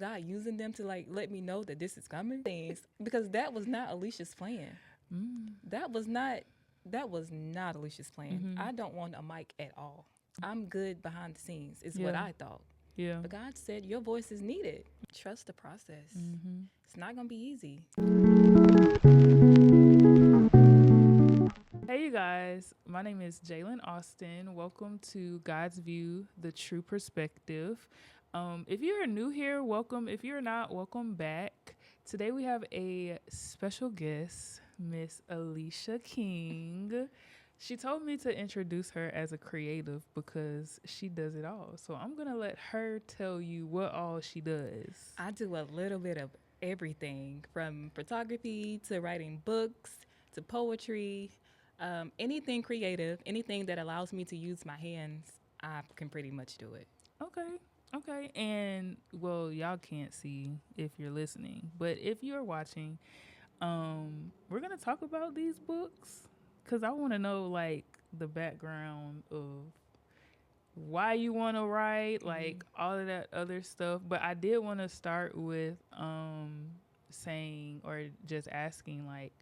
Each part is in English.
God using them to like let me know that this is coming? Things because that was not Alicia's plan. That was not Alicia's plan. Mm-hmm. I don't want a mic at all. I'm good behind the scenes, is what Yeah. I thought. Yeah. But God said your voice is needed. Trust the process. Mm-hmm. It's not gonna be easy. Hey, you guys. My name is Jalen Austin. Welcome to God's View, the True Perspective. If you're new here, welcome. If you're not, welcome back. Today we have a special guest, Miss Alisha King. She told me to introduce her as a creative because she does it all. So I'm going to let her tell you what all she does. I do a little bit of everything from photography to writing books to poetry, anything creative, anything that allows me to use my hands, I can pretty much do it. Okay. Okay. And well, y'all can't see if you're listening, but if you're watching, we're going to talk about these books cuz I want to know like the background of why you want to write, like all of that other stuff, but I did want to start with saying or just asking like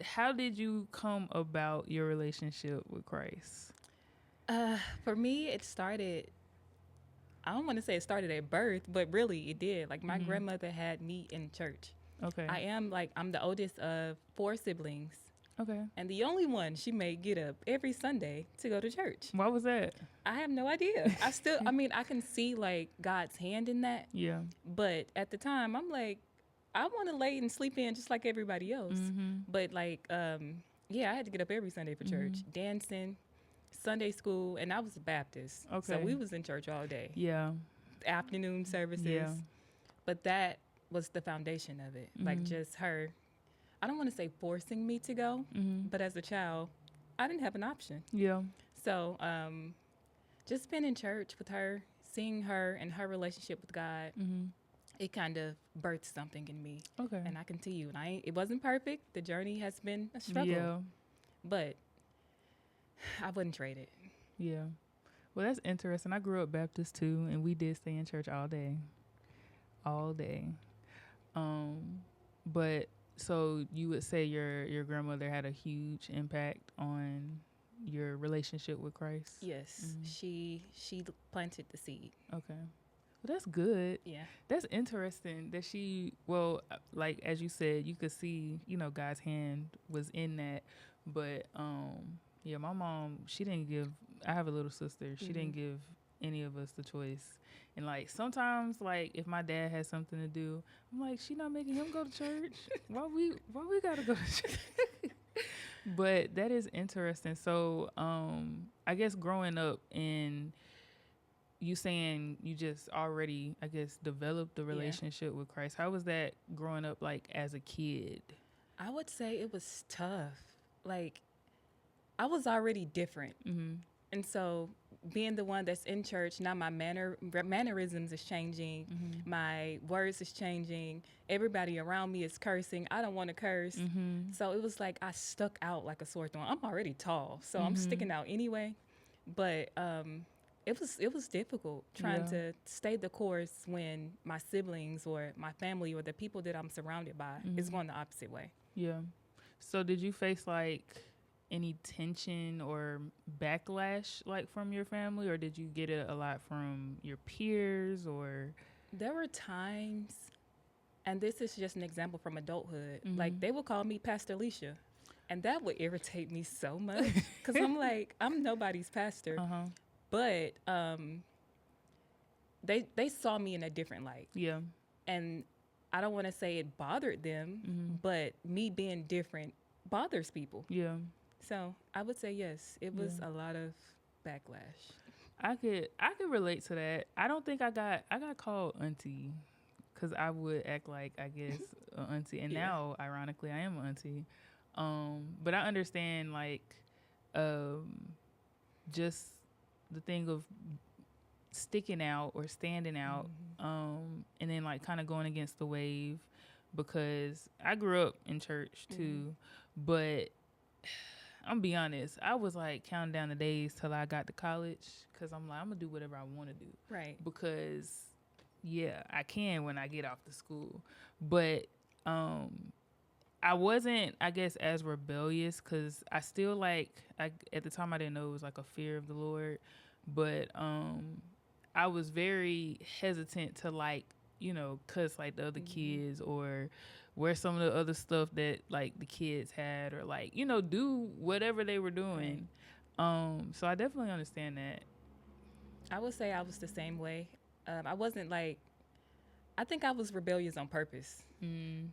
how did you come about your relationship with Christ? For me, it started. I don't want to say it started at birth, but really it did. Like my grandmother had me in church. Okay. I'm the oldest of 4 siblings. Okay. And the only one she made get up every Sunday to go to church. Why was that? I have no idea. I can see like God's hand in that. Yeah. But at the time, I'm like, I want to lay and sleep in just like everybody else. But like, yeah, I had to get up every Sunday for church, dancing, Sunday school, and I was a Baptist. Okay. So we was in church all day. Yeah. Afternoon services. Yeah. But that was the foundation of it. Like just her, I don't want to say forcing me to go, but as a child, I didn't have an option. Yeah. So just being in church with her, seeing her and her relationship with God, it kind of birthed something in me. Okay. And I can tell you, it wasn't perfect. The journey has been a struggle. Yeah. But I wouldn't trade it. Yeah. Well, that's interesting. I grew up Baptist too, and we did stay in church all day. All day. But so you would say your grandmother had a huge impact on your relationship with Christ? Yes. She planted the seed. Okay. Well, that's good. Yeah. That's interesting that like as you said, you could see, God's hand was in that. But yeah, my mom, I have a little sister. She didn't give any of us the choice. And like sometimes like if my dad has something to do, I'm like, she not making him go to church. Why we gotta go to church? But that is interesting. So I guess growing up and you saying you just already, I guess, developed the relationship with Christ. How was that growing up like as a kid? I would say it was tough. Like I was already different. And so being the one that's in church, now my mannerisms is changing. My words is changing. Everybody around me is cursing. I don't want to curse. So it was like I stuck out like a sore thumb. I'm already tall, so I'm sticking out anyway. But it was difficult trying to stay the course when my siblings or my family or the people that I'm surrounded by is going the opposite way. Yeah. So did you face like any tension or backlash like from your family, or did you get it a lot from your peers? Or there were times, and this is just an example from adulthood, like they would call me Pastor Alisha, and that would irritate me so much because I'm like, I'm nobody's pastor. But they saw me in a different light. Yeah. And I don't want to say it bothered them, but me being different bothers people. Yeah. So I would say yes, it was a lot of backlash. I could relate to that. I don't think I got called auntie because I would act like, I guess, an auntie, and now ironically I am an auntie. But I understand like just the thing of sticking out or standing out, and then like kind of going against the wave, because I grew up in church too, but I'm be honest, I was like counting down the days till I got to college, because I'm like, I'm gonna do whatever I want to do, Right? Because yeah, I can when I get off the school. But I wasn't, I guess, as rebellious because I still at the time I didn't know it was like a fear of the Lord, but I was very hesitant to cuss like the other kids or wear some of the other stuff that like the kids had or do whatever they were doing. So I definitely understand that. I would say I was the same way. I wasn't like, I think I was rebellious on purpose.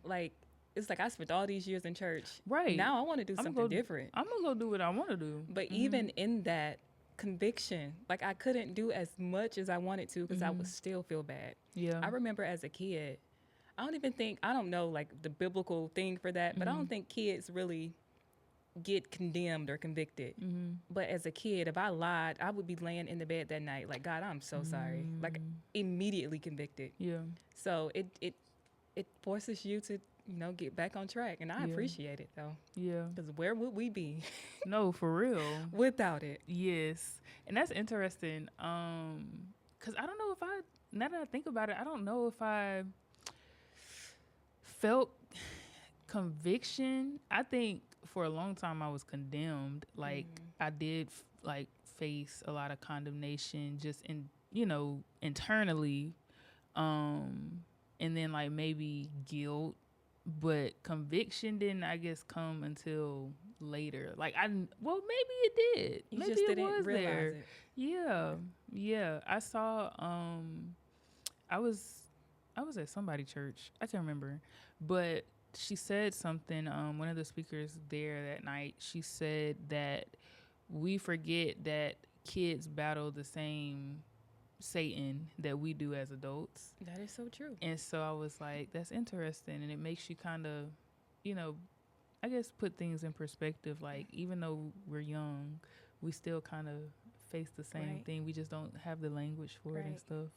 Like, it's like I spent all these years in church. Right. Now I want to do something different. I'm going to go do what I want to do. But even in that conviction, like I couldn't do as much as I wanted to because I would still feel bad. Yeah. I remember as a kid, I don't know like the biblical thing for that, but I don't think kids really get condemned or convicted. But as a kid, if I lied, I would be laying in the bed that night like, God, I'm so sorry. Like immediately convicted. Yeah. So it forces you to, get back on track. And I appreciate it though. Yeah. Because where would we be? No, for real. Without it. Yes. And that's interesting. Because I don't know now that I think about it, I don't know if I felt conviction. I think for a long time I was condemned. Like I did face a lot of condemnation just internally. And then like maybe guilt, but conviction didn't, I guess, come until later. Like maybe it did. You maybe just it didn't was realize there. it. Yeah. I saw. I was at somebody church. I can't remember, but she said something. One of the speakers there that night, she said that we forget that kids battle the same Satan that we do as adults. That is so true. And so I was like, that's interesting. And it makes you kind of, I guess put things in perspective. Like, even though we're young, we still kind of face the same thing. We just don't have the language for it and stuff.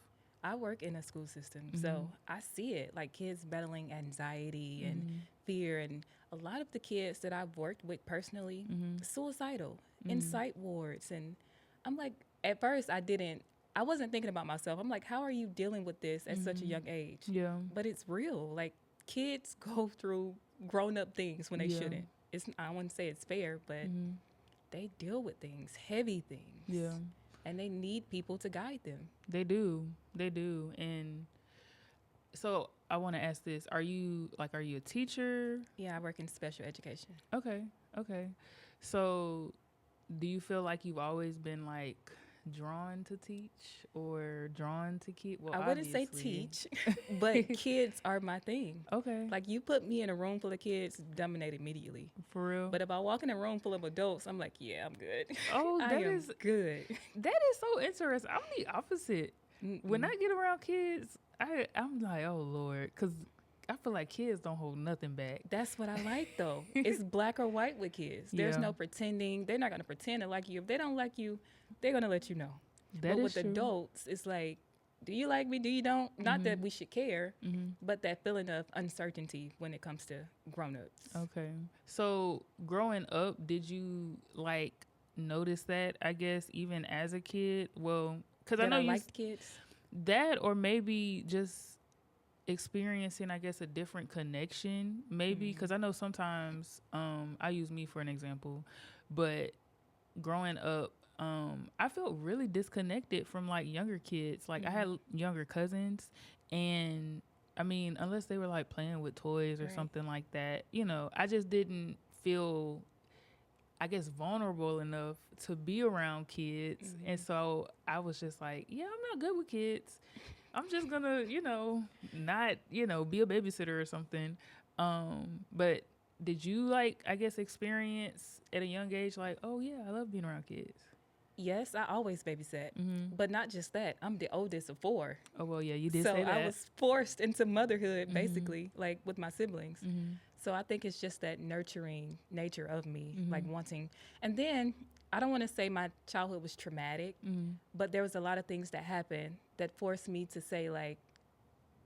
I work in a school system, so I see it, like kids battling anxiety and fear. And a lot of the kids that I've worked with personally, suicidal, in psych wards. And I'm like, at first I wasn't thinking about myself. I'm like, how are you dealing with this at such a young age? Yeah. But it's real. Like, kids go through grown-up things when they shouldn't. I wouldn't say it's fair, but they deal with things, heavy things. Yeah. And they need people to guide them. They do. And so I want to ask this. Are you a teacher? Yeah, I work in special education. Okay. So do you feel like you've always been like drawn to teach or drawn to kids? Well, I wouldn't say teach, but kids are my thing. Okay. Like, you put me in a room full of kids, dominate immediately. For real? But if I walk in a room full of adults, I'm like, yeah, I'm good. Oh, I am good. That is so interesting. I'm the opposite. When I get around kids, I'm like, oh, Lord, because I feel like kids don't hold nothing back. That's what I like, though. It's black or white with kids. There's no pretending. They're not going to pretend to like you. If they don't like you, they're going to let you know. But with adults, it's like, do you like me? Do you don't? Not that we should care, but that feeling of uncertainty when it comes to grown-ups. Okay. So growing up, did you notice that, I guess, even as a kid? Well, because I know you liked kids. That, or maybe just experiencing, I guess, a different connection, maybe, because I know sometimes I use me for an example, but growing up, I felt really disconnected from younger kids. I had younger cousins, and I mean, unless they were playing with toys or something like that, I just didn't feel, I guess, vulnerable enough to be around kids. And so I was just like, yeah, I'm not good with kids. I'm just gonna, not, be a babysitter or something. But did you I guess, experience at a young age, oh yeah, I love being around kids? Yes, I always babysat, but not just that. I'm the oldest of 4. Oh, well, yeah, you did say that. So I was forced into motherhood, basically, with my siblings. So I think it's just that nurturing nature of me, wanting. And then I don't want to say my childhood was traumatic, but there was a lot of things that happened that forced me to say,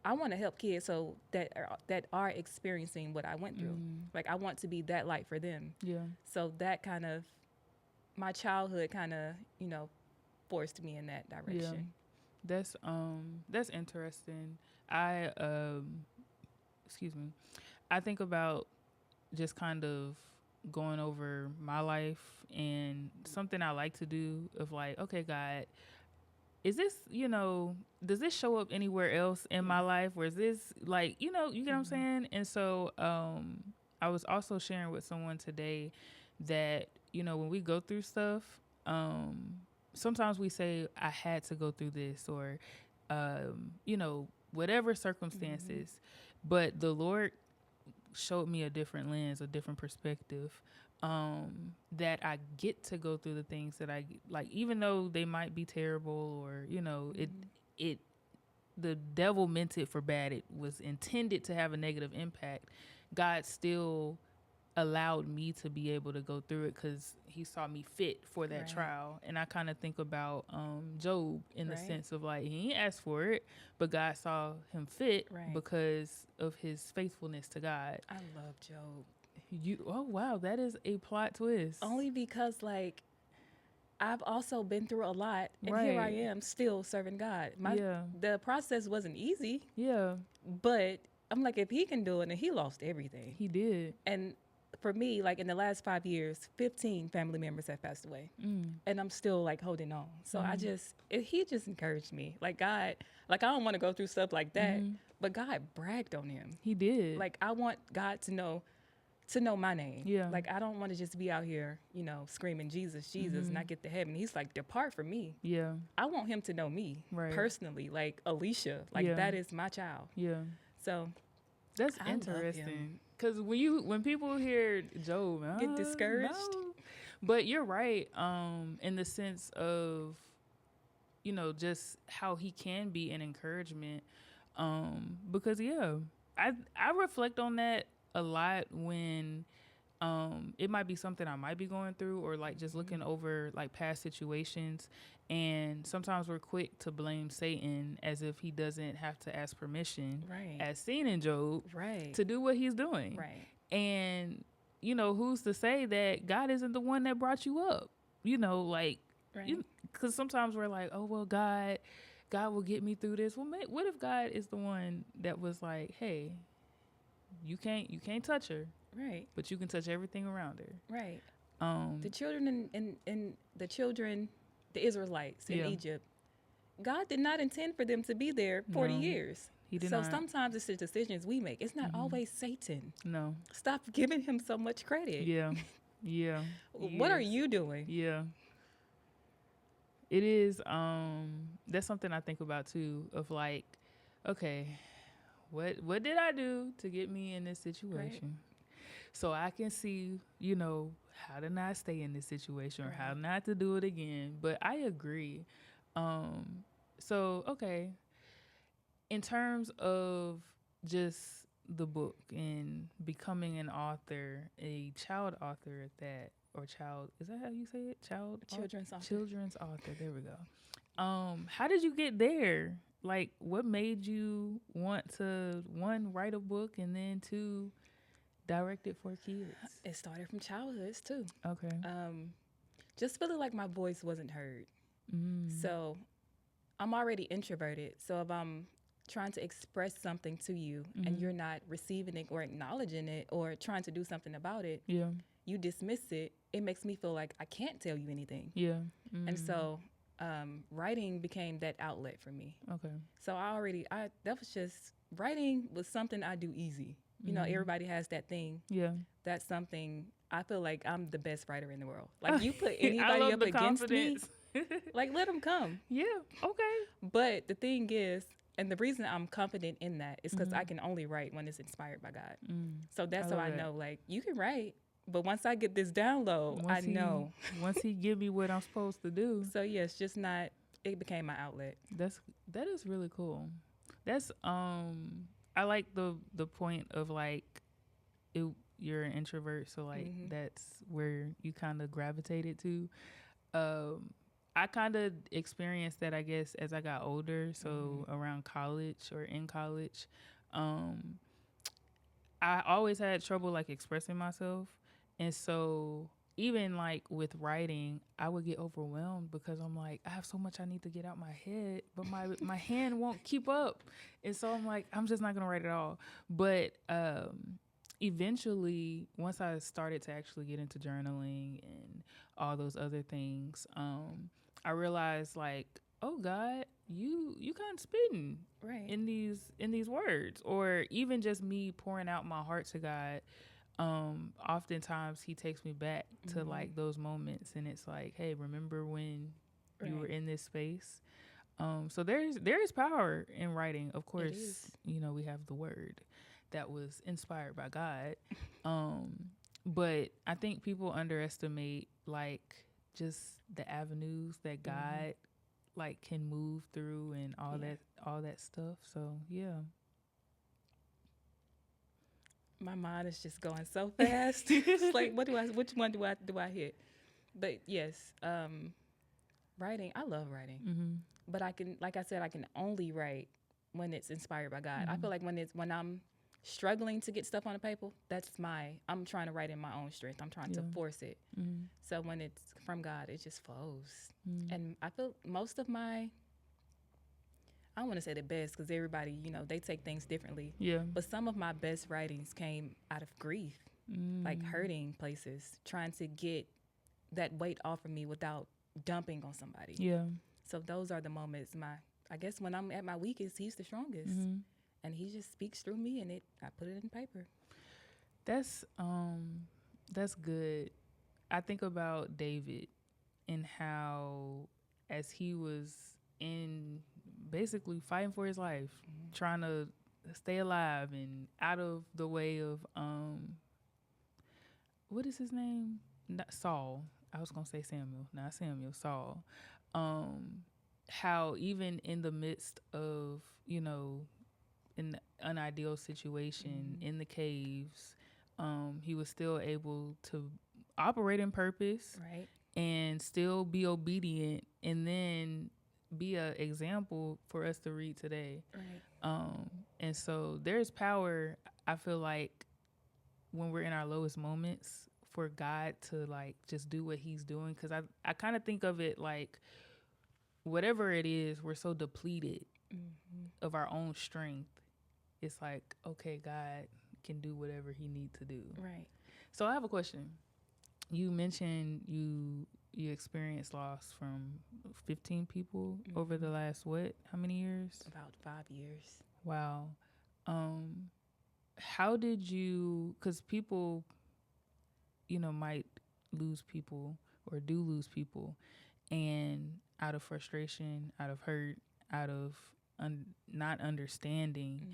I want to help kids so that are experiencing what I went through. I want to be that light for them. Yeah. So that kind of, my childhood kind of, forced me in that direction. That's interesting. I excuse me. I think about just kind of going over my life and something I like to do of like, okay, God, is this, does this show up anywhere else in my life? Or is this like, you get what I'm saying? And so I was also sharing with someone today that, when we go through stuff, sometimes we say, I had to go through this or, whatever circumstances. But the Lord showed me a different lens, a different perspective, that I get to go through the things that I like, even though they might be terrible or, it, the devil meant it for bad. It was intended to have a negative impact. God still allowed me to be able to go through it because he saw me fit for that trial. And I kind of think about Job in the sense of like, he ain't asked for it, but God saw him fit because of his faithfulness to God. I love Job. Oh wow, that is a plot twist. Only because like I've also been through a lot, and here I am still serving God. The process wasn't easy. Yeah. But I'm like, if he can do it, and he lost everything. He did. And for me, like in the last 5 years, 15 family members have passed away, and I'm still like holding on. So he just encouraged me. Like God, like I don't want to go through stuff like that, but God bragged on him. He did. Like I want God to know my name. Yeah. Like I don't want to just be out here, screaming Jesus, Jesus, and I get to heaven. He's like, depart from me. Yeah. I want him to know me personally, like Alisha. Like that is my child. Yeah. So that's interesting. Because when people hear Job, get discouraged. No. But you're right, in the sense of, just how he can be an encouragement. Because I reflect on that a lot when it might be something I might be going through or like just looking over like past situations. And sometimes we're quick to blame Satan as if he doesn't have to ask permission, as seen in Job, to do what he's doing. Right. And, who's to say that God isn't the one that brought you up? Because sometimes we're like, oh, well, God will get me through this. Well, what if God is the one that was like, hey, you can't touch her. Right. But you can touch everything around her. Right. The children the Israelites in Egypt, God did not intend for them to be there 40 years. He did not. So sometimes it's the decisions we make. It's not always Satan. No. Stop giving him so much credit. Yeah. Yeah. What are you doing? Yeah. It is, that's something I think about too, of like, okay, what did I do to get me in this situation? So I can see, how to not stay in this situation or how not to do it again. But I agree. So, okay. In terms of just the book and becoming an author, a child author at that, or child, is that how you say it? Children's author. Children's author. There we go. How did you get there? Like, what made you want to, one, write a book and then two, direct it for kids? It started from childhood too. Okay. Just feeling like my voice wasn't heard. So I'm already introverted. So if I'm trying to express something to you and you're not receiving it or acknowledging it or trying to do something about it, you dismiss it. It makes me feel like I can't tell you anything. Yeah. And so writing became that outlet for me. Okay. So writing was something I do easy. Everybody has that thing. Yeah. That's something I feel like I'm the best writer in the world. Like you put anybody up against confidence. me, like let them come. Yeah. Okay. But the thing is, and the reason I'm confident in that is because I can only write when it's inspired by God. So that's how I know, like, you can write, but once I get this download, I know. Once he give me what I'm supposed to do. So yeah, it's just not, it became my outlet. That is really cool. That's, I like the point of like, you're an introvert, so like that's where you kind of gravitated to. I kind of experienced that, I guess, as I got older. So around college or in college, I always had trouble like expressing myself, and so even like with writing, I would get overwhelmed because I'm like, I have so much I need to get out my head, but my hand won't keep up. And so I'm like, I'm just not gonna write at all. But eventually, once I started to actually get into journaling and all those other things, I realized like, oh God, you kind of spitting Right. in these words, or even just me pouring out my heart to God. Oftentimes he takes me back to like those moments, and it's like, hey, remember when you were in this space? So there is power in writing. Of course, you know, we have the word that was inspired by God. But I think people underestimate like just the avenues that God like can move through and all that stuff. So yeah. My mind is just going so fast. It's like, which one do I hit? But yes, writing, I love writing. But I can, like I said, I can only write when it's inspired by God. I feel like when I'm struggling to get stuff on the paper, I'm trying to write in my own strength. I'm trying to force it. So when it's from God, it just flows. And I feel most of my, I don't want to say the best because everybody, you know, they take things differently. Yeah. But some of my best writings came out of grief, like hurting places, trying to get that weight off of me without dumping on somebody. Yeah. So those are the moments. I guess when I'm at my weakest, he's the strongest, and he just speaks through me, and I put it in paper. That's good. I think about David and how, as he was in basically fighting for his life, trying to stay alive and out of the way of what is his name? Not Saul. I was gonna say Samuel, not Samuel. Saul. How even in the midst of, you know, an unideal situation in the caves, he was still able to operate in purpose, right, and still be obedient, and then be an example for us to read today. right. And so there's power, I feel like, when we're in our lowest moments, for God to like just do what he's doing. Because I kind of think of it like, whatever it is, we're so depleted of our own strength. It's like, okay, God can do whatever he needs to do. Right. So I have a question. You mentioned you experienced loss from 15 people over the last how many years? About 5 years. Wow. How did you, because people, you know, might lose people or do lose people, and out of frustration, out of hurt, out of not understanding,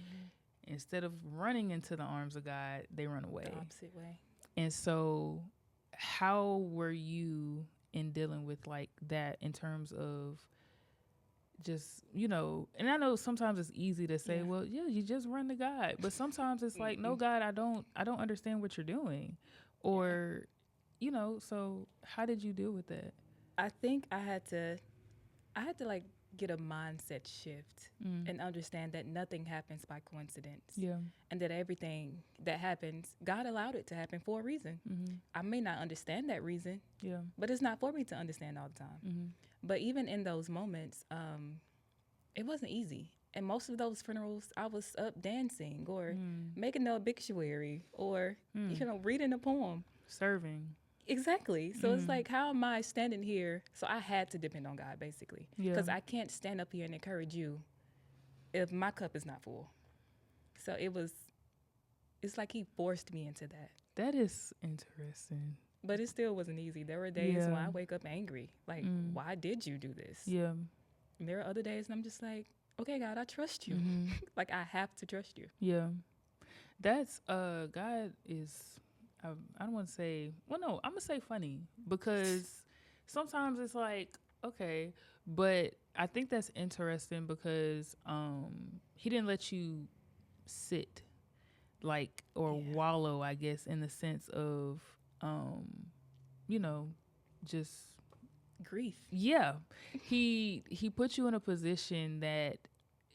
instead of running into the arms of God, they run away. The opposite way. And so how were you in dealing with like that, in terms of just, you know, and I know sometimes it's easy to say, well, yeah, you just run to God. But sometimes it's like, no, God, I don't understand what you're doing. Or, you know, so how did you deal with that? I think I had to like get a mindset shift and understand that nothing happens by coincidence. Yeah. And that everything that happens, God allowed it to happen for a reason. I may not understand that reason, but it's not for me to understand all the time. But even in those moments, it wasn't easy. And most of those funerals, I was up dancing or making the obituary or, you know, reading a poem. Serving. Exactly. So it's like, how am I standing here? So I had to depend on God, basically. Because I can't stand up here and encourage you if my cup is not full. So it's like he forced me into that. That is interesting. But it still wasn't easy. There were days when I wake up angry. Like, why did you do this? Yeah. And there are other days and I'm just like, okay, God, I trust you. Like, I have to trust you. Yeah. That's, God is, I don't want to say, well, no, I'm going to say funny, because sometimes it's like, okay, but I think that's interesting because he didn't let you sit, like, or wallow, I guess, in the sense of, you know, just grief. Yeah. He put you in a position that,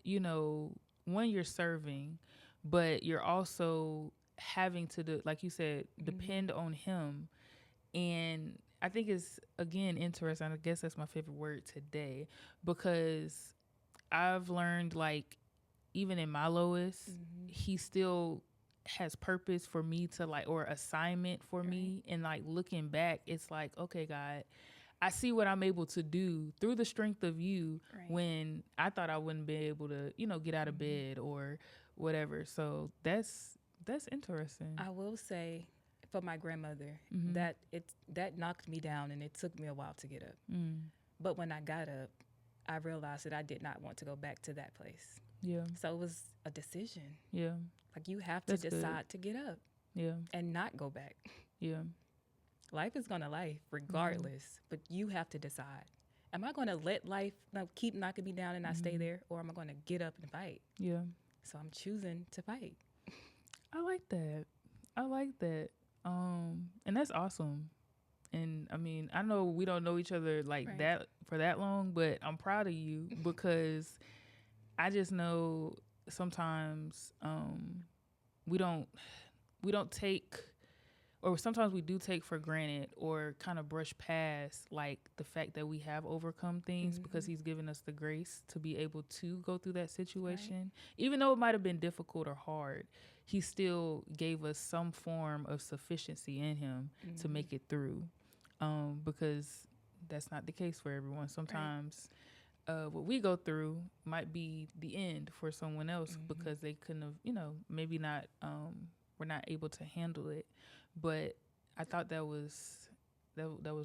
you know, one, you're serving, but you're also having to do, like you said, depend on him. And I think it's, again, interesting. I guess that's my favorite word today, because I've learned, like, even in my lowest, he still has purpose for me to, like, or assignment for me. And, like, looking back, it's like, okay, God, I see what I'm able to do through the strength of you when I thought I wouldn't be able to, get out of bed or whatever. So that's interesting. I will say, for my grandmother, that knocked me down, and it took me a while to get up. But when I got up, I realized that I did not want to go back to that place. Yeah. So it was a decision. Yeah. Like, you have to decide to get up. Yeah. And not go back. Yeah. Life is going to life regardless, but you have to decide. Am I going to let life keep knocking me down and I stay there, or am I going to get up and fight? Yeah. So I'm choosing to fight. I like that. And that's awesome. And I mean, I know we don't know each other like that for that long, but I'm proud of you, because I just know sometimes we don't take, or sometimes we do take for granted or kind of brush past, like, the fact that we have overcome things, because he's given us the grace to be able to go through that situation. Even though it might have been difficult or hard, he still gave us some form of sufficiency in him to make it through, because that's not the case for everyone. Sometimes what we go through might be the end for someone else, because they couldn't have, maybe not, were not able to handle it. But I thought that was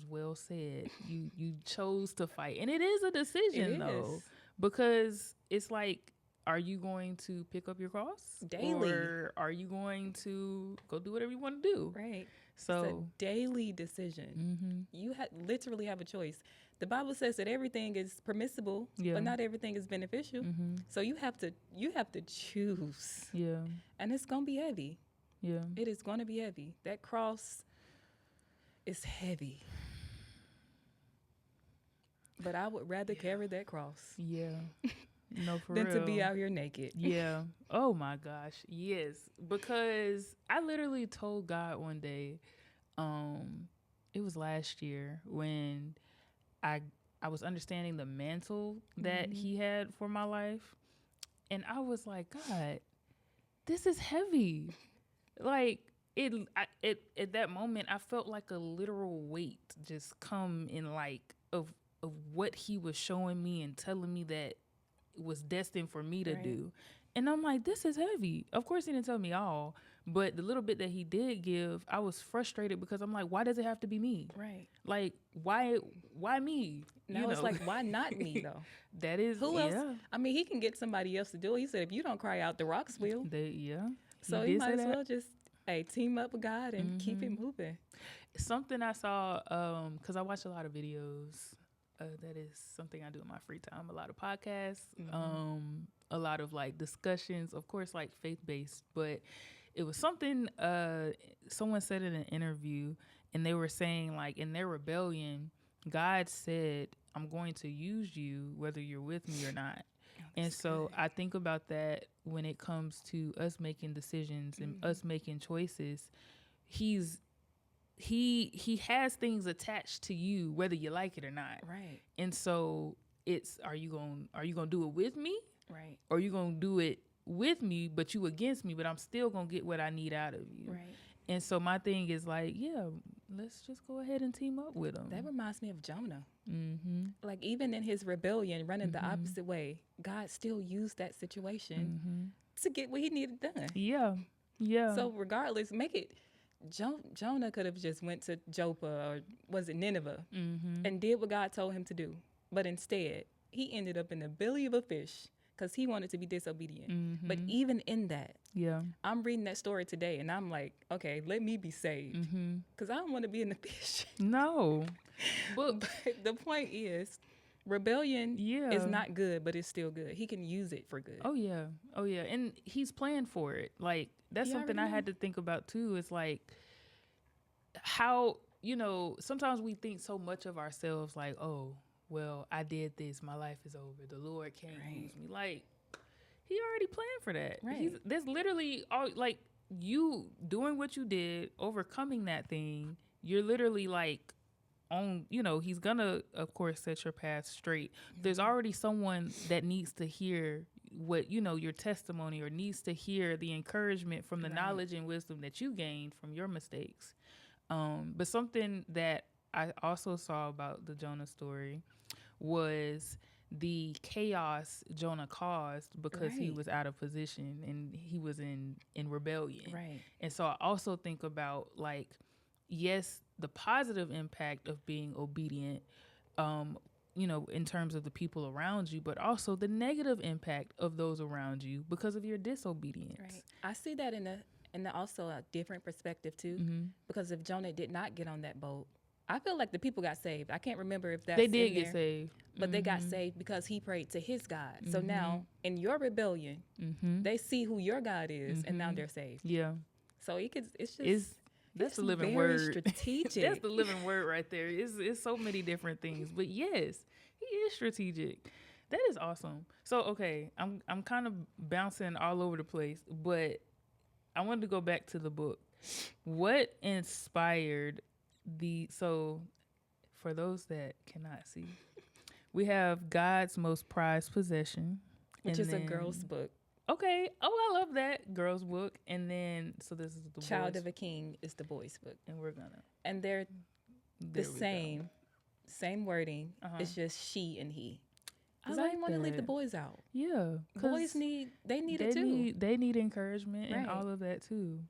well said. You chose to fight, and it is a decision though, because it's like, are you going to pick up your cross daily, or are you going to go do whatever you want to do? Right. So it's a daily decision. You literally have a choice. The Bible says that everything is permissible, but not everything is beneficial. So you have to choose. Yeah. And it's gonna be heavy. Yeah. It is going to be heavy. That cross is heavy. But I would rather carry that cross. Yeah. No, for than real. to be out here naked. Yeah. Oh my gosh. Yes. Because I literally told God one day, it was last year, when I was understanding the mantle that he had for my life. And I was like, God, this is heavy. Like, at that moment, I felt like a literal weight just come in, like, of what he was showing me and telling me that was destined for me to do. And I'm like, this is heavy. Of course, he didn't tell me all, but the little bit that he did give, I was frustrated, because I'm like, why does it have to be me? Right. Like, why me? Now it's like, why not me though? That is, who else? I mean, he can get somebody else to do it. He said, if you don't cry out, the rocks will. So you might as well just team up with God and keep it moving. Something I saw, because I watch a lot of videos. That is something I do in my free time. A lot of podcasts, a lot of, like, discussions, of course, like, faith-based. But it was something someone said in an interview, and they were saying, like, in their rebellion, God said, I'm going to use you whether you're with me or not. And so I think about that when it comes to us making decisions and us making choices. He has things attached to you whether you like it or not. Right. And so it's, are you gonna do it with me? Right. Or are you gonna do it with me but you against me, but I'm still gonna get what I need out of you? Right. And so my thing is like, yeah, let's just go ahead and team up with him. That reminds me of Jonah. Like, even in his rebellion, running the opposite way, God still used that situation to get what he needed done. Yeah. Yeah. So regardless, make it. Jonah could have just went to Joppa, or was it Nineveh, and did what God told him to do. But instead, he ended up in the belly of a fish because he wanted to be disobedient. But even in that, I'm reading that story today, and I'm like, okay, let me be saved, because I don't want to be in the fish. No. But the point is, rebellion is not good, but it's still good. He can use it for good. Oh yeah. And he's planned for it. Like, that's something I had to think about too. It's like, how, sometimes we think so much of ourselves, like, oh, well, I did this, my life is over, the Lord can't use me. Like, he already planned for that. Right. There's literally all, like, you doing what you did, overcoming that thing, you're literally like on, he's gonna of course set your path straight. There's already someone that needs to hear what your testimony, or needs to hear the encouragement from the knowledge and wisdom that you gained from your mistakes. But something that I also saw about the Jonah story was the chaos Jonah caused because he was out of position and he was in rebellion. Right. And so I also think about, like, yes, the positive impact of being obedient, in terms of the people around you, but also the negative impact of those around you because of your disobedience. Right. I see that in also a different perspective too, because if Jonah did not get on that boat, I feel like the people got saved. I can't remember if that's they did in get there, saved, but they got saved because he prayed to his God. So now in your rebellion, they see who your God is, and now they're saved. Yeah. So it's just that's the living very word. Strategic. That's the living word right there. It's so many different things, but yes, he is strategic. That is awesome. So okay, I'm kind of bouncing all over the place, but I wanted to go back to the book. What inspired so for those that cannot see, we have God's most prized possession, which is a girl's book. Okay. Oh, I love that girl's book. And then so this is the Child of a King is the boys' book, and they're the same wording. It's just she and he. Because I didn't want to leave the boys out. Yeah, boys need it too. They need encouragement and all of that too.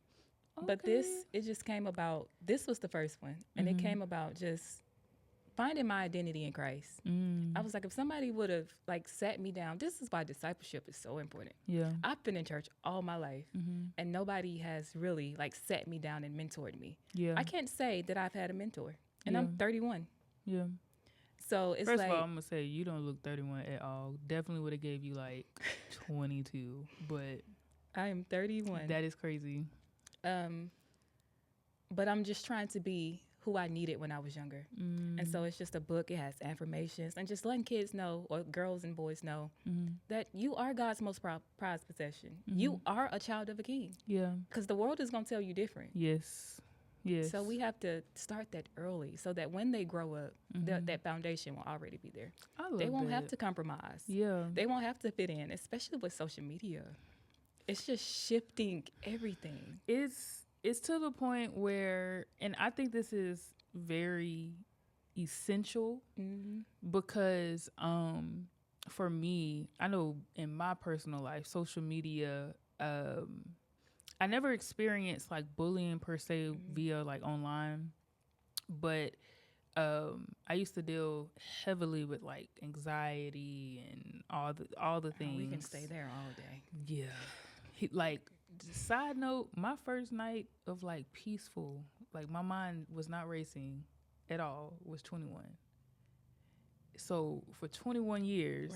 Okay. But it just came about. This was the first one, and it came about just finding my identity in Christ. I was like, if somebody would have sat me down, this is why discipleship is so important. Yeah, I've been in church all my life, and nobody has really sat me down and mentored me. Yeah, I can't say that I've had a mentor, and I'm 31. Yeah. So it's first of all, I'm gonna say you don't look 31 at all. Definitely would have gave you 22, but I am 31. That is crazy. But I'm just trying to be who I needed when I was younger. And so it's just a book. It has affirmations and just letting kids know, or girls and boys know, that you are God's most prized possession. You are a child of a king. Yeah. Because the world is going to tell you different. Yes. Yes. So we have to start that early so that when they grow up, that foundation will already be there. They won't have to compromise. Yeah. They won't have to fit in, especially with social media. It's just shifting everything. It's to the point where, and I think this is very essential because for me, I know in my personal life, social media, I never experienced bullying per se via online, but I used to deal heavily with anxiety and all the things. We can stay there all day. Yeah. Side note, my first night of peaceful, my mind was not racing at all, was 21. So for 21 years,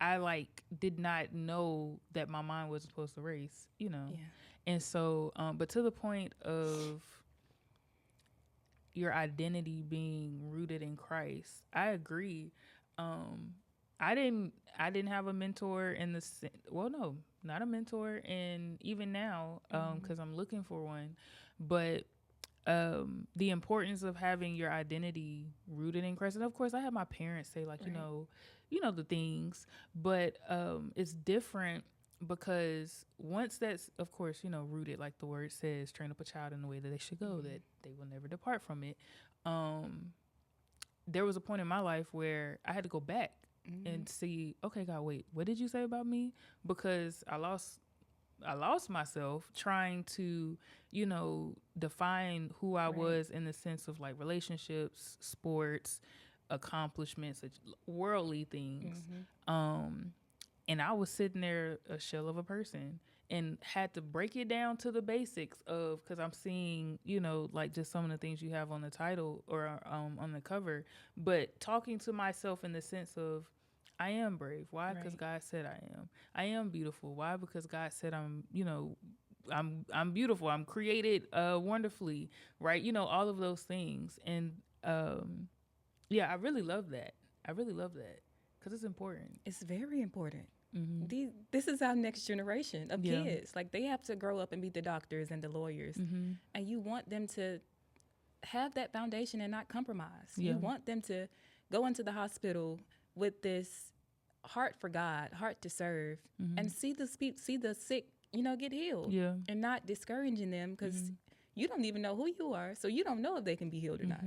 I did not know that my mind was supposed to race, Yeah. And so, but to the point of your identity being rooted in Christ, I agree. I didn't have a mentor in no, not a mentor, and even now, because I'm looking for one, but the importance of having your identity rooted in Christ, and of course, I have my parents say the things, but it's different because once that's, of course, rooted, like the word says, train up a child in the way that they should go, that they will never depart from it. There was a point in my life where I had to go back and see, okay, God, wait, what did you say about me? Because I lost myself trying to, define who I was in the sense of relationships, sports, accomplishments, worldly things. And I was sitting there a shell of a person and had to break it down to the basics of, because I'm seeing, just some of the things you have on the title or on the cover, but talking to myself in the sense of, I am brave. Why? Because God said I am. I am beautiful. Why? Because God said I'm beautiful. I'm created wonderfully, right? All of those things. And I really love that. Because it's important. It's very important. This is our next generation of kids. They have to grow up and be the doctors and the lawyers. And you want them to have that foundation and not compromise. Yeah. You want them to go into the hospital with this heart for God, heart to serve, and see the sick, get healed, Yeah. and not discouraging them because you don't even know who you are, so you don't know if they can be healed or not.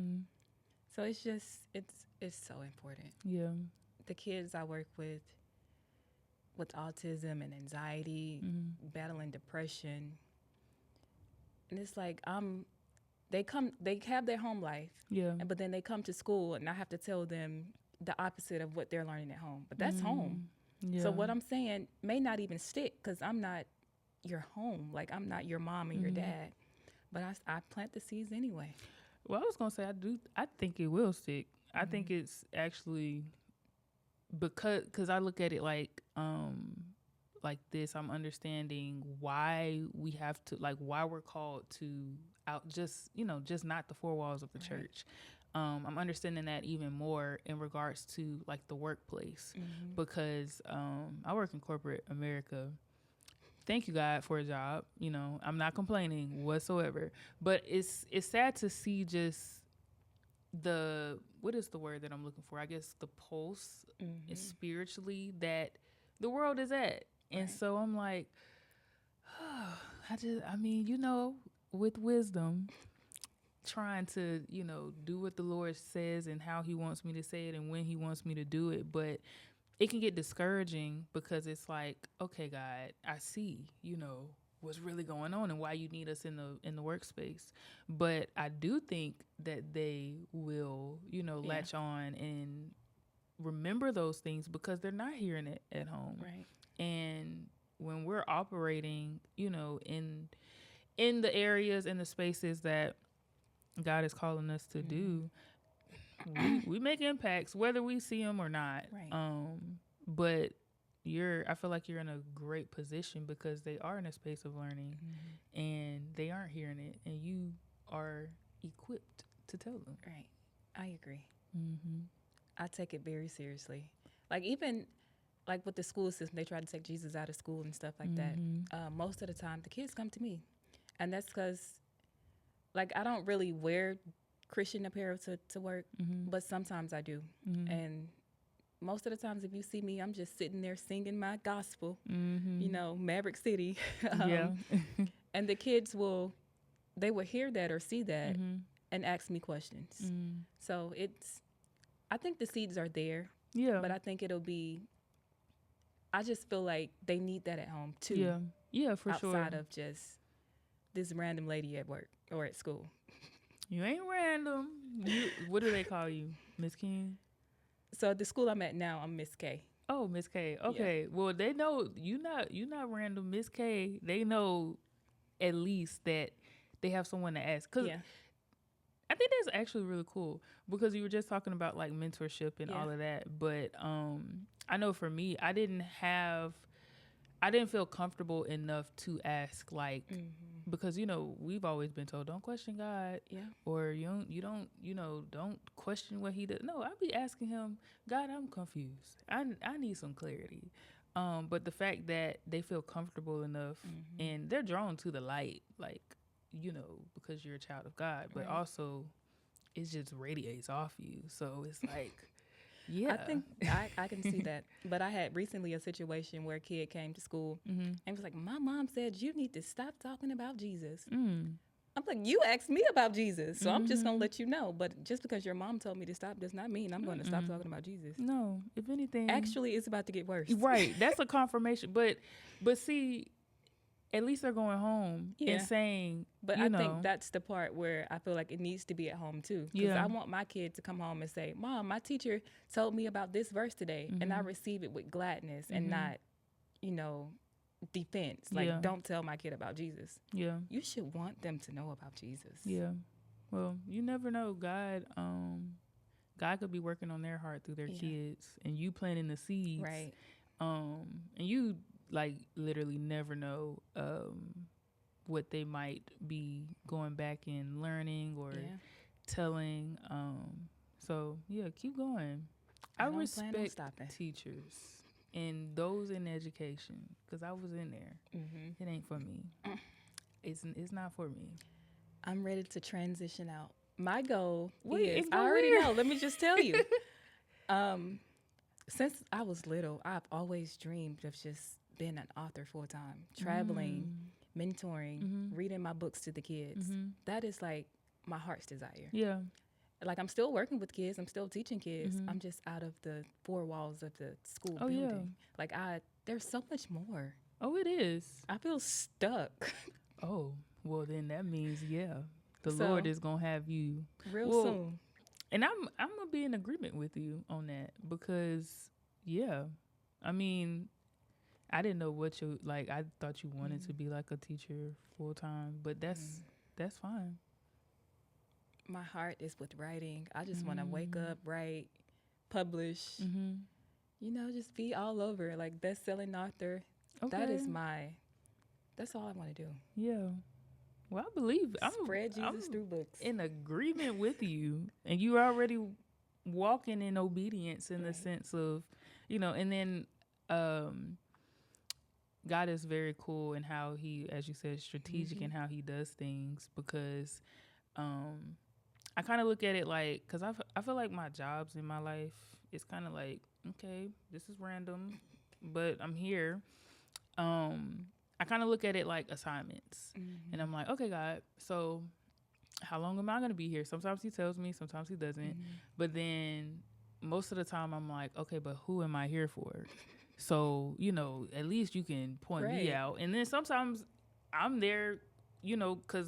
So it's just it's so important. Yeah. The kids I work with autism and anxiety, battling depression, and it's like they have their home life, Yeah. but then they come to school and I have to tell them the opposite of what they're learning at home. But that's home. Yeah. So what I'm saying may not even stick because I'm not your home. Like, I'm not your mom and your dad. But I plant the seeds anyway. Well, I was gonna say I think it will stick. I think it's actually because I look at it like this. I'm understanding why we have to, like, why we're called to out just not the four walls of the church. I'm understanding that even more in regards to like the workplace, because I work in corporate America. Thank you, God, for a job. I'm not complaining whatsoever, but it's sad to see just what is the word that I'm looking for? I guess the pulse spiritually that the world is at. And so I'm like, with wisdom, trying to, do what the Lord says and how he wants me to say it and when he wants me to do it. But it can get discouraging because it's like, okay, God, I see, what's really going on and why you need us in the workspace. But I do think that they will, latch on and remember those things because they're not hearing it at home. Right. And when we're operating, in the areas and the spaces that God is calling us to do, we make impacts whether we see them or not. Right. But I feel like you're in a great position because they are in a space of learning and they aren't hearing it, and you are equipped to tell them. Right. I agree. I take it very seriously. Like, even like with the school system, they try to take Jesus out of school and stuff like that. Most of the time, the kids come to me, and that's because, like, I don't really wear Christian apparel to work, but sometimes I do. And most of the times, if you see me, I'm just sitting there singing my gospel, Maverick City. And the kids will hear that or see that and ask me questions. So I think the seeds are there. Yeah. But I think I just feel like they need that at home too. Yeah. Yeah, for sure. Outside of just this random lady at work or at school. You ain't random. What do they call you? Miss King? So at the school I'm at now, I'm Miss K. Oh, Miss K. Okay. Yeah. Well, they know you not random, Miss K. They know at least that they have someone to ask. Cause I think that's actually really cool because you were just talking about like mentorship and all of that. But I know for me, I didn't feel comfortable enough to ask, like, because we've always been told don't question God, or you don't question what he does. No, I'd be asking him, God, I'm confused. I need some clarity. But the fact that they feel comfortable enough and they're drawn to the light, like, because you're a child of God, but also it just radiates off you. So it's like, yeah. I think I can see that. But I had recently a situation where a kid came to school and was like, my mom said you need to stop talking about Jesus. I'm like, you asked me about Jesus, so I'm just going to let you know. But just because your mom told me to stop does not mean I'm going to stop talking about Jesus. No, if anything. Actually, it's about to get worse. Right. That's a confirmation. But see, at least they're going home and saying, but I think that's the part where I feel like it needs to be at home too. Because I want my kid to come home and say, Mom, my teacher told me about this verse today, and I receive it with gladness and not, defense. Like, don't tell my kid about Jesus. Yeah. You should want them to know about Jesus. Yeah. Well, you never know. God could be working on their heart through their kids, and you planting the seeds. Right. And you, like, literally never know what they might be going back and learning or telling. So keep going. I respect teachers and those in education because I was in there. It ain't for me. It's not for me. I'm ready to transition out. My goal Wait, is, and I go already where? know. Let me just tell you. Since I was little, I've always dreamed of just being an author full time, traveling, mentoring, reading my books to the kids. That is like my heart's desire. Yeah. Like, I'm still working with kids, I'm still teaching kids. I'm just out of the four walls of the school Oh, building. yeah. Like, there's so much more. Oh, it is. I feel stuck. Oh, well, then that means, yeah, the So, Lord is going to have you. real Well, soon. And I'm going to be in agreement with you on that because, yeah, I mean, I didn't know what you, like, I thought you wanted to be like a teacher full time, but that's fine. My heart is with writing. I just want to wake up, write, publish, just be all over, like best-selling author. Okay. That's all I want to do. Yeah. Well, I believe Spread Jesus through books. In agreement with you, and you already walking in obedience in the sense of, and then God is very cool in how he, as you said, strategic in how he does things because I kind of look at it like, because I feel like my jobs in my life, it's kind of like, okay, this is random, but I'm here. I kind of look at it like assignments. And I'm like, okay, God, so how long am I going to be here? Sometimes he tells me, sometimes he doesn't. But then most of the time I'm like, okay, but who am I here for? So, at least you can point me out. And then sometimes I'm there, because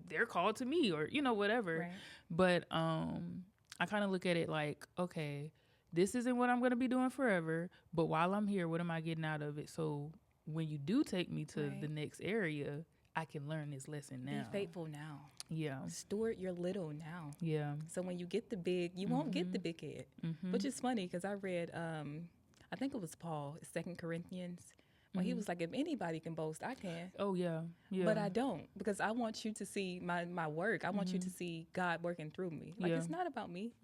they're called to me or, whatever. Right. But I kind of look at it like, okay, this isn't what I'm going to be doing forever. But while I'm here, what am I getting out of it? So when you do take me to the next area, I can learn this lesson now. Be faithful now. Yeah. Steward your little now. Yeah. So when you get the big, you won't get the big head. Which is funny because I read, I think it was Paul, 2 Corinthians, when he was like, if anybody can boast, I can. Oh, yeah. Yeah. But I don't, because I want you to see my work. I want you to see God working through me. Like, it's not about me.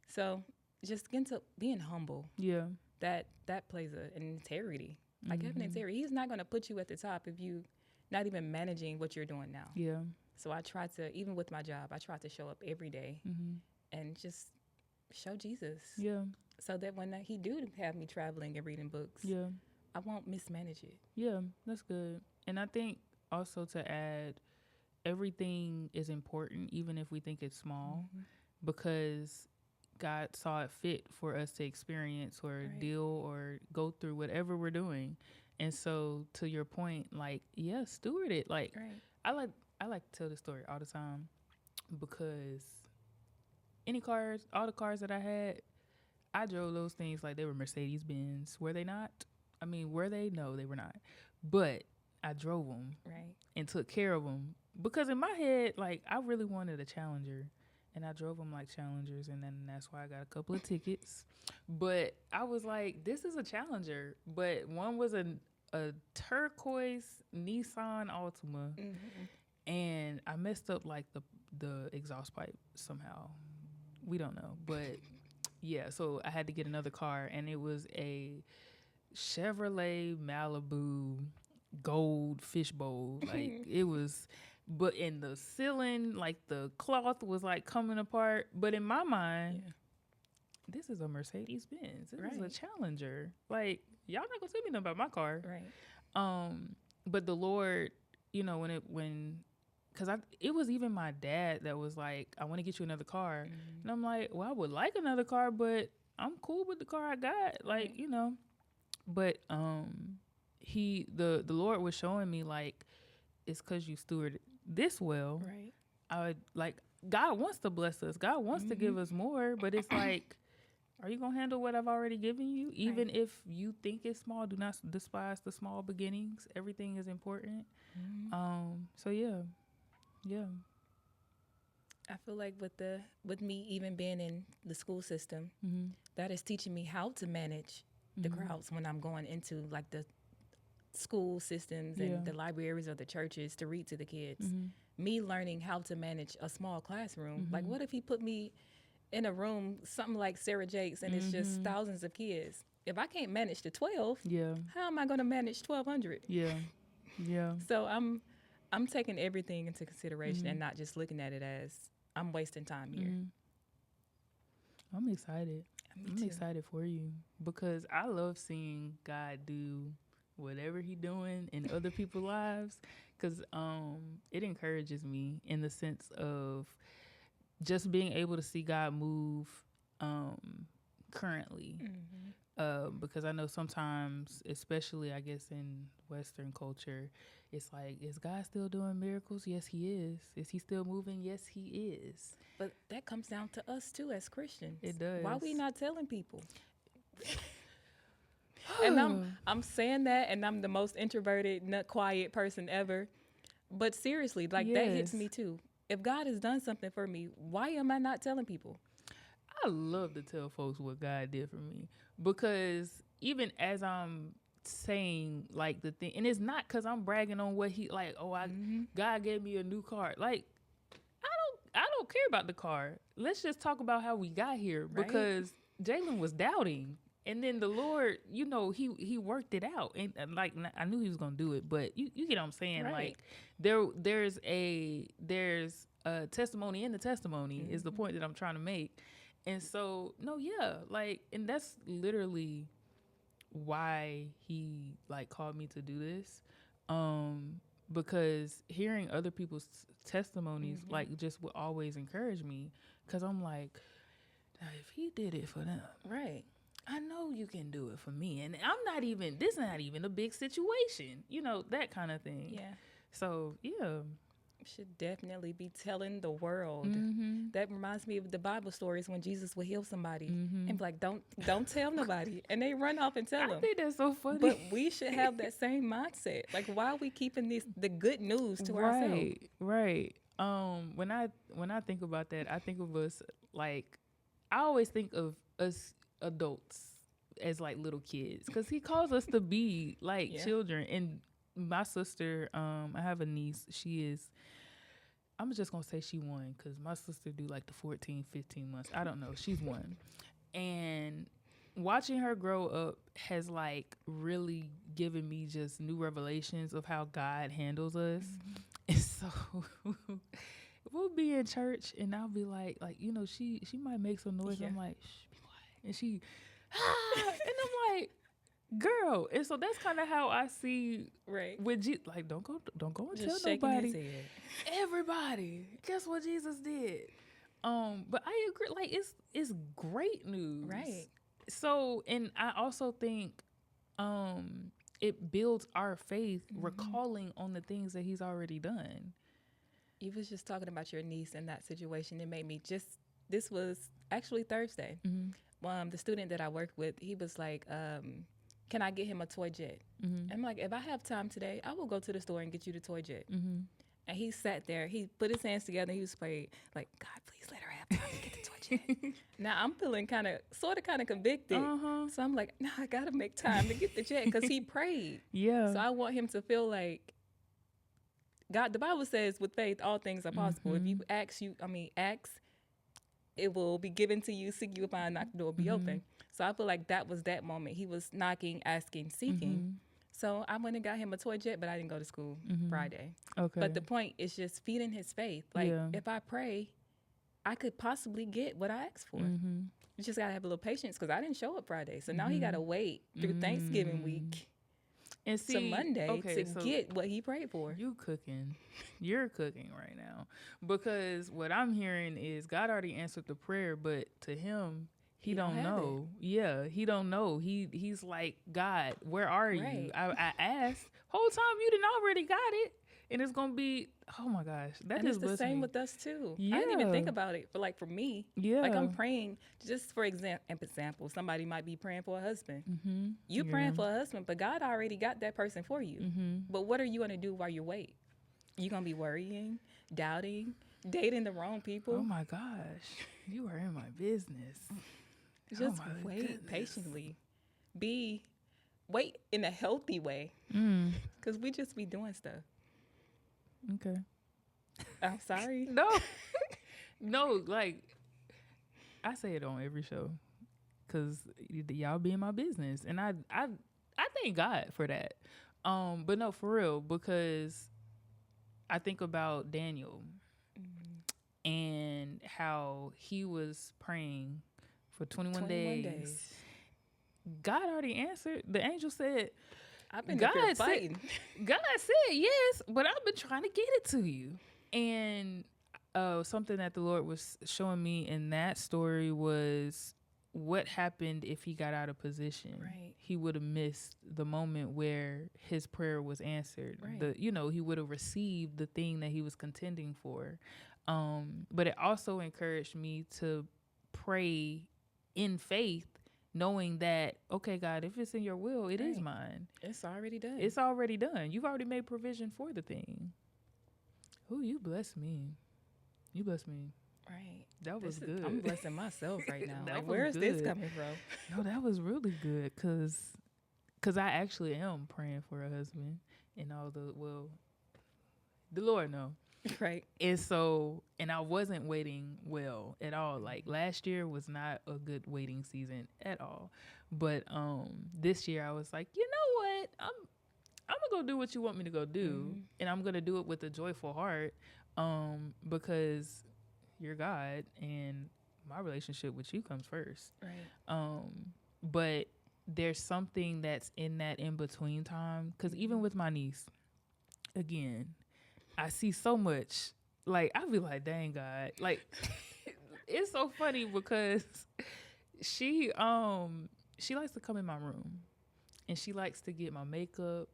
So just get into being humble. Yeah. That plays an integrity. Like, having integrity. He's not going to put you at the top if you not even managing what you're doing now. Yeah. So I try to, even with my job, I try to show up every day and just show Jesus. Yeah. So that when he do have me traveling and reading books, I won't mismanage it. Yeah, that's good. And I think also to add, everything is important, even if we think it's small, because God saw it fit for us to experience or deal or go through whatever we're doing. And so to your point, like, yeah, steward it. Like, I like to tell this story all the time because all the cars that I had, I drove those things like they were Mercedes Benz. Were they not? I mean, were they? No, they were not. But I drove them and took care of them because in my head, like, I really wanted a Challenger. And I drove them like Challengers, and then that's why I got a couple of tickets. But I was like, this is a Challenger. But one was a turquoise Nissan Altima, and I messed up like the exhaust pipe somehow. We don't know. But, yeah, so I had to get another car, and it was a Chevrolet Malibu gold fishbowl. Like, it was... But in the ceiling, like, the cloth was, like, coming apart. But in my mind, this is a Mercedes Benz. This is a Challenger. Like, y'all not gonna tell me nothing about my car. Right. But the Lord, because it was even my dad that was like, I want to get you another car. And I'm like, well, I would like another car, but I'm cool with the car I got. Like, But the Lord was showing me, like, it's because you stewarded this well. Right. I would, like, God wants to bless us. God wants to give us more, but it's like, are you going to handle what I've already given you? Even if you think it's small, do not despise the small beginnings. Everything is important. So yeah. I feel like with me even being in the school system, that is teaching me how to manage the crowds when I'm going into like the school systems and the libraries or the churches to read to the kids. Me learning how to manage a small classroom. Like, what if he put me in a room, something like Sarah Jakes, and it's just thousands of kids? If I can't manage the 12, how am I going to manage 1,200? Yeah. So I'm taking everything into consideration and not just looking at it as I'm wasting time here. I'm excited. Me I'm too. excited for you because I love seeing God do whatever he doing in other people's lives, because it encourages me in the sense of just being able to see God move currently. Because I know sometimes, especially I guess in Western culture, it's like, is God still doing miracles? Yes, he is. Is he still moving? Yes, he is. But that comes down to us too as Christians. It does. Why we not telling people? And I'm saying that, and I'm the most introverted, not quiet person ever. But seriously, like that hits me too. If God has done something for me, why am I not telling people? I love to tell folks what God did for me, because even as I'm saying like the thing, and it's not because I'm bragging on what he like, God gave me a new car. Like, I don't care about the car. Let's just talk about how we got here, because Jalen was doubting. And then the Lord, he worked it out. And like, I knew he was going to do it, but you get what I'm saying? Right. Like, there's a testimony in the testimony is the point that I'm trying to make. And so, and that's literally why he like called me to do this. Because hearing other people's testimonies like just would always encourage me, because I'm like, if he did it for them, right, I know you can do it for me. And this is not even a big situation, that kind of thing. Yeah. So should definitely be telling the world. That reminds me of the Bible stories when Jesus would heal somebody and be like, don't tell nobody, and they run off and tell them. I think that's so funny. But we should have that same mindset. Like, why are we keeping the good news to ourselves? Right. When I think about that, I think of us like, I always think of us adults as like little kids, because he calls us to be like children. And my sister, I have a niece, I'm just gonna say she won, because my sister do like the 14, 15 months. I don't know. She's one. And watching her grow up has like really given me just new revelations of how God handles us. And so we'll be in church and I'll be like, she might make some noise. I'm like, shh, be quiet. And she, and I'm like, girl. And so that's kind of how I see with Jesus. Like, don't go and just tell nobody. His head. Everybody, guess what Jesus did? But I agree. Like, it's great news, right? So, and I also think, it builds our faith, recalling on the things that he's already done. You was just talking about your niece and that situation. It made me this was actually Thursday. The student that I worked with, he was like, can I get him a toy jet? I'm like, if I have time today, I will go to the store and get you the toy jet. And he sat there, he put his hands together, and he was praying, like, God, please let her have time to get the toy jet. Now I'm feeling kind of convicted. So I'm like, no, I got to make time to get the jet, because he prayed. So I want him to feel like, God, the Bible says with faith, all things are possible. If you ask, it will be given to you. Seek, you will find, knock, the door will be open. So I feel like that was that moment. He was knocking, asking, seeking. So I went and got him a toy jet, but I didn't go to school Friday. Okay. But the point is just feeding his faith. Like, if I pray, I could possibly get what I asked for. You just got to have a little patience, because I didn't show up Friday. So now he got to wait through Thanksgiving week and see, to Monday to get what he prayed for. You're cooking right now, because what I'm hearing is God already answered the prayer, but to him, he don't know. Yeah, he don't know. He's like, God, where are you? I asked. Whole time you didn't already got it, and it's gonna be, oh my gosh, that is the same with us too. I didn't even think about it, but like for me, like I'm praying. Just for example, somebody might be praying for a husband. You praying for a husband, but God already got that person for you. But what are you gonna do while you wait? You gonna be worrying, doubting, dating the wrong people? Oh my gosh, you are in my business. Just wait patiently. Wait in a healthy way. Because we just be doing stuff. Okay. I'm sorry. No, like, I say it on every show, because y'all be in my business. And I thank God for that. But no, for real, because I think about Daniel. and how he was praying for 21 21 days. days. God already answered. The angel said, I've been up here fighting. God said yes, but I've been trying to get it to you. And something that the Lord was showing me in that story was what happened if he got out of position. Right. He would have missed the moment where his prayer was answered. Right. He would have received the thing that he was contending for. But it also encouraged me to pray in faith, knowing that, okay, God, if it's in your will, it is mine. It's already done. It's already done. You've already made provision for the thing. Ooh, you bless me. You bless me. Right. That was good. I'm blessing myself right now. That Like, was where is this good. coming from? No, that was really good because I actually am praying for a husband and all the Lord know. Right. And so, and I wasn't waiting well at all. Like last year was not a good waiting season at all. But this year I was like, you know what? I'm gonna go do what you want me to go do, and I'm gonna do it with a joyful heart, because you're God and my relationship with you comes first. Right. But there's something that's in that in between time, because even with my niece, again, I see so much. Like I be like, dang God, like it's so funny because she likes to come in my room. And she likes to get my makeup.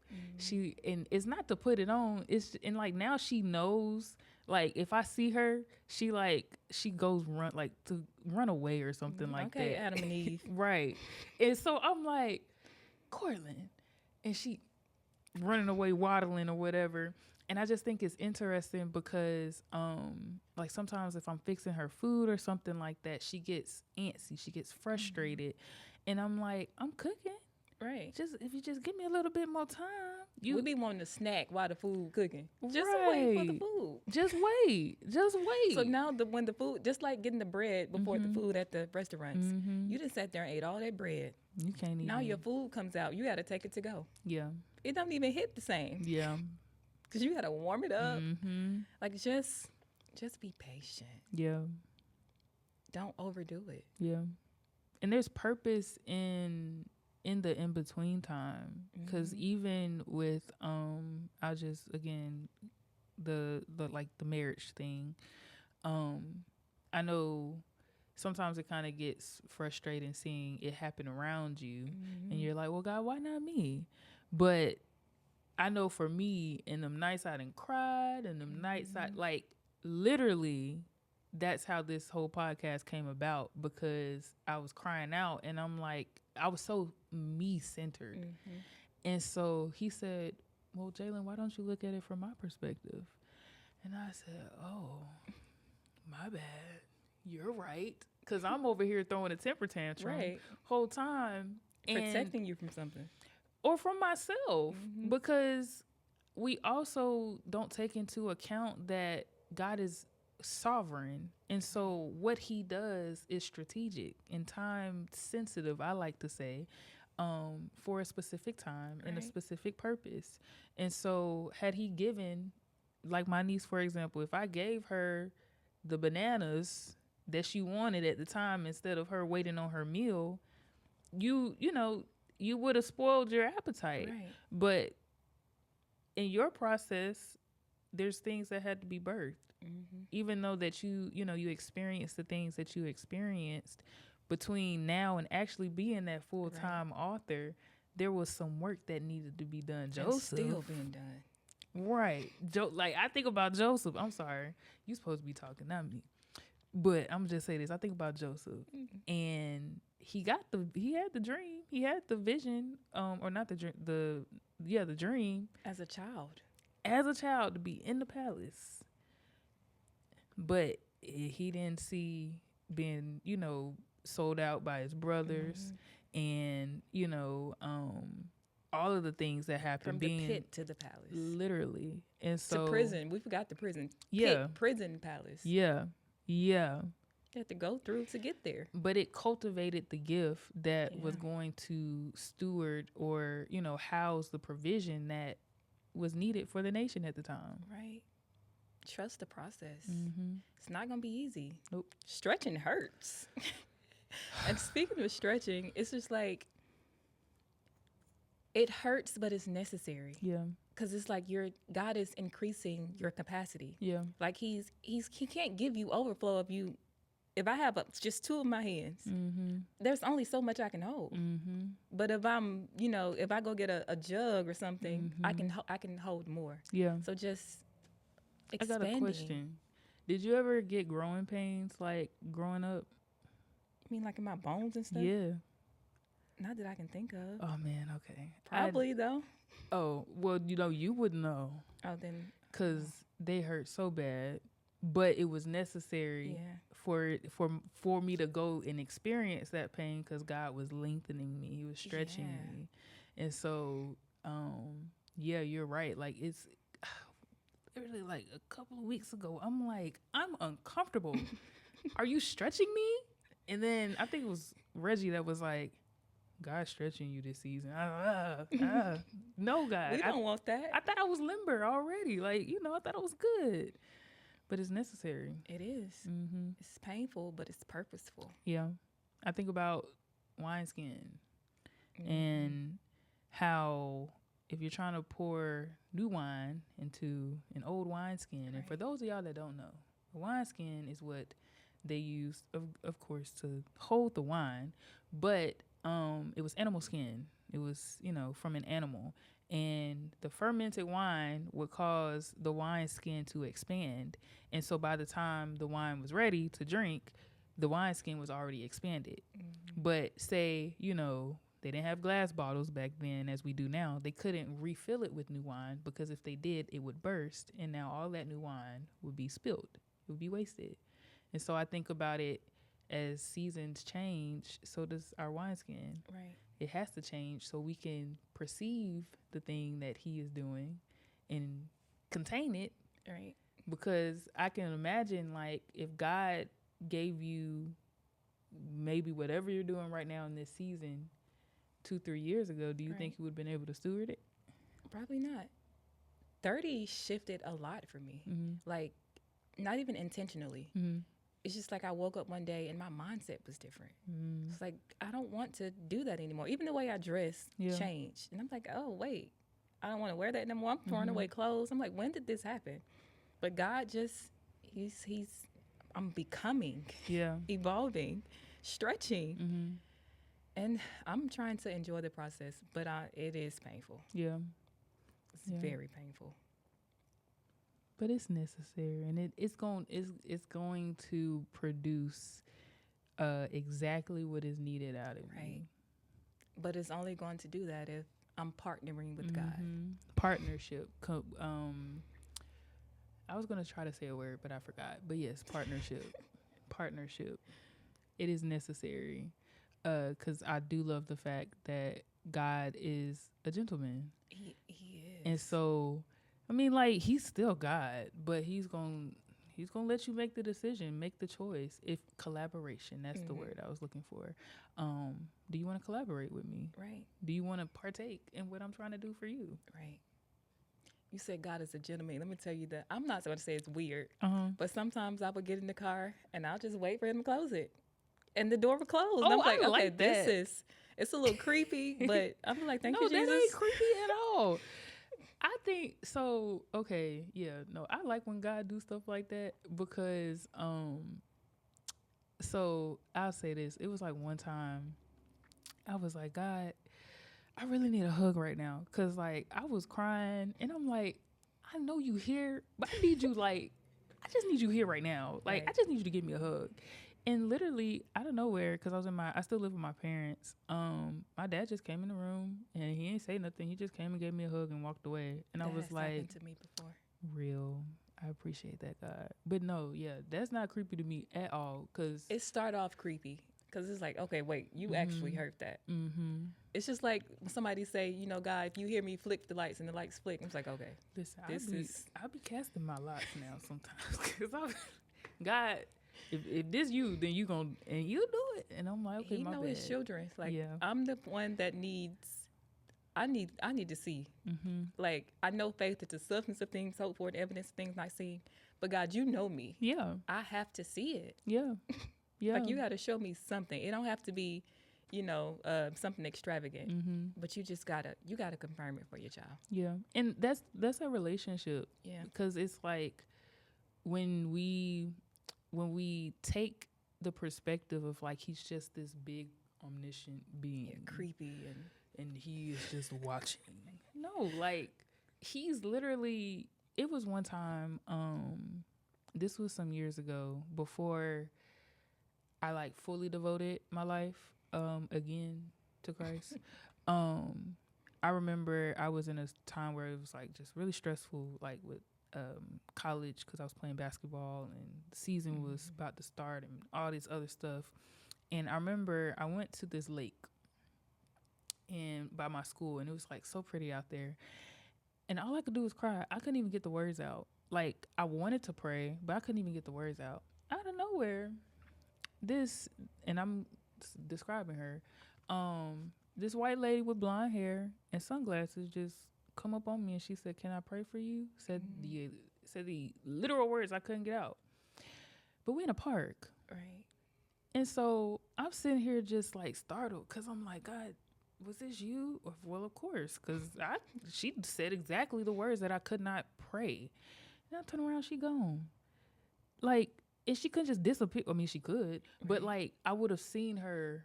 And it's not to put it on. And like now she knows. Like if I see her, she goes run away or something like that. Okay, Adam and Eve. Right. And so I'm like, Cortland, and she running away, waddling or whatever. And I just think it's interesting because like sometimes if I'm fixing her food or something like that, she gets antsy, she gets frustrated, and I'm like, I'm cooking. Right. If you just give me a little bit more time. We be wanting to snack while the food cooking. Just right. wait for the food. Just wait. So now when the food, just like getting the bread before the food at the restaurants, you just sat there and ate all that bread. You can't even. Now your food comes out. You got to take it to go. Yeah. It don't even hit the same. Yeah. Because you got to warm it up. Like just be patient. Yeah. Don't overdo it. Yeah. And there's purpose in the in-between time, because even with I'll just again the marriage thing, I know sometimes it kind of gets frustrating seeing it happen around you, and you're like, well, God, why not me? But I know for me, in them nights I done cried, and them nights I like literally, that's how this whole podcast came about, because I was crying out and I'm like, I was so me-centered. And so he said, well, Jalen, why don't you look at it from my perspective? And I said, oh, my bad. You're right. Because I'm over here throwing a temper tantrum whole time. Protecting you from something. Or from myself. Because we also don't take into account that God is sovereign, and so what he does is strategic and time sensitive, I like to say, for a specific time and a specific purpose. And so had he given, like my niece, for example, if I gave her the bananas that she wanted at the time instead of her waiting on her meal, you would have spoiled your appetite. But in your process, there's things that had to be birthed. Even though that you experienced the things that you experienced between now and actually being that full-time author, there was some work that needed to be done. Joseph still being done. Right. Like I think about Joseph. I'm sorry. You supposed to be talking, not me. But I'm just saying this. I think about Joseph, and he had the dream. He had the vision, or not the dream, the dream As a child to be in the palace. But he didn't see being, sold out by his brothers, and, all of the things that happened. From the pit to the palace. Literally. And so. To prison. We forgot the prison. Yeah. Pit, prison, palace. Yeah. Yeah. You had to go through to get there. But it cultivated the gift that was going to steward or, house the provision that was needed for the nation at the time. Right. trust the process. Mm-hmm. It's not gonna be easy. Nope. Stretching hurts. And speaking of stretching, it's just like it hurts, but it's necessary. Yeah. Because it's like God is increasing your capacity. Yeah. Like he can't give you overflow if I have just two of my hands. Mm-hmm. There's only so much I can hold. Mm-hmm. But if if I go get a jug or something, Mm-hmm. I can hold more. Yeah. So just I got expanding. a question. Did you ever get growing pains like growing up? You mean like in my bones and stuff? Yeah. Not that I can think of. Oh man. Okay. Probably though. Oh well, you would know. Oh then. Because they hurt so bad, but it was necessary. Yeah. For me to go and experience that pain, because God was lengthening me, he was stretching me. And so yeah, you're right. Like it's literally like a couple of weeks ago, I'm like, I'm uncomfortable. Are you stretching me? And then I think it was Reggie that was like, God's stretching you this season. No, God, We don't want that. I thought I was limber already. Like, I thought I was good. But it's necessary. It is. Mm-hmm. It's painful, but it's purposeful. Yeah. I think about wineskin and how if you're trying to pour new wine into an old wineskin, and for those of y'all that don't know, a wineskin is what they use, of course, to hold the wine, but it was animal skin. It was, from an animal. And the fermented wine would cause the wine skin to expand. And so by the time the wine was ready to drink, the wine skin was already expanded. Mm-hmm. But say, they didn't have glass bottles back then as we do now. They couldn't refill it with new wine because if they did, it would burst. And now all that new wine would be spilled. It would be wasted. And so I think about it as seasons change, so does our wineskin. Right. It has to change so we can perceive the thing that he is doing and contain it. Right. Because I can imagine, like, if God gave you maybe whatever you're doing right now in this season 2-3 years ago, do you think you would have been able to steward it? Probably not. 30 shifted a lot for me. Mm-hmm. Like, not even intentionally. Mm-hmm. It's just like I woke up one day and my mindset was different. Mm. It's like, I don't want to do that anymore. Even the way I dress changed. And I'm like, oh, wait, I don't want to wear that anymore. I'm throwing away clothes. I'm like, when did this happen? But God just, I'm becoming, evolving, stretching. Mm-hmm. And I'm trying to enjoy the process, but it is painful. Yeah. It's very painful. But it's necessary, and it's going to produce exactly what is needed out of you. But it's only going to do that if I'm partnering with God. Partnership. I was going to try to say a word, but I forgot. But yes, partnership. Partnership. It is necessary because I do love the fact that God is a gentleman. He is. And so... I mean, like, he's still God, but he's gonna let you make the decision, make the choice. If collaboration, that's the word I was looking for. Do you want to collaborate with me? Right. Do you want to partake in what I'm trying to do for you? Right. You said God is a gentleman. Let me tell you that I'm not going to say it's weird, but sometimes I would get in the car and I'll just wait for him to close it, and the door would close. And I'm like, okay, it's a little creepy, but I'm like, thank you, Jesus. No, that ain't creepy at all. I think so. Okay, yeah, no, I like when God do stuff like that because, so I'll say this. It was like one time I was like, God, I really need a hug right now. Cause like I was crying and I'm like, I know you here, but I need you I just need you here right now. Like, I just need you to give me a hug. And literally out of nowhere, cause I still live with my parents. My dad just came in the room and he ain't say nothing. He just came and gave me a hug and walked away. And I was like, happened to me before. Real. I appreciate that, God. But no, yeah, that's not creepy to me at all. Cause it started off creepy. Cause it's like, okay, wait, you actually heard that. Mm-hmm. It's just like when somebody say, God, if you hear me flick the lights and the lights flick, I'm just like, okay, listen, I'll be casting my lots now sometimes. Cause God. If this you, then you do it. And I'm like, okay, he my know bad. His children. Like, I'm the one that needs I need to see. Like, I know faith is the substance of things hoped for, the evidence of things not seen. But God, you know me. Yeah. I have to see it. Yeah. Yeah. Like, you got to show me something. It don't have to be, something extravagant. But you gotta confirm it for your child. Yeah. And that's a relationship. Yeah. Because it's like when we take the perspective of like he's just this big omniscient being, Creepy and he is just watching. No, like he's literally. It was one time. This was some years ago before I like fully devoted my life again to Christ. I remember I was in a time where it was like just really stressful, like with college, because I was playing basketball and the season was about to start and all this other stuff. And I remember I went to this lake and by my school, and it was like so pretty out there. And all I could do was cry. I couldn't even get the words out. Like, I wanted to pray, but I couldn't even get the words out. Out of nowhere, and I'm describing her, this white lady with blonde hair and sunglasses just come up on me, and she said, "Can I pray for you?" Said the literal words I couldn't get out. But we're in a park. Right. And so I'm sitting here just like startled, because I'm like, God, was this you? Well, of course, because she said exactly the words that I could not pray. And I turn around, she gone. Like, and she couldn't just disappear. I mean, she could, but like I would have seen her,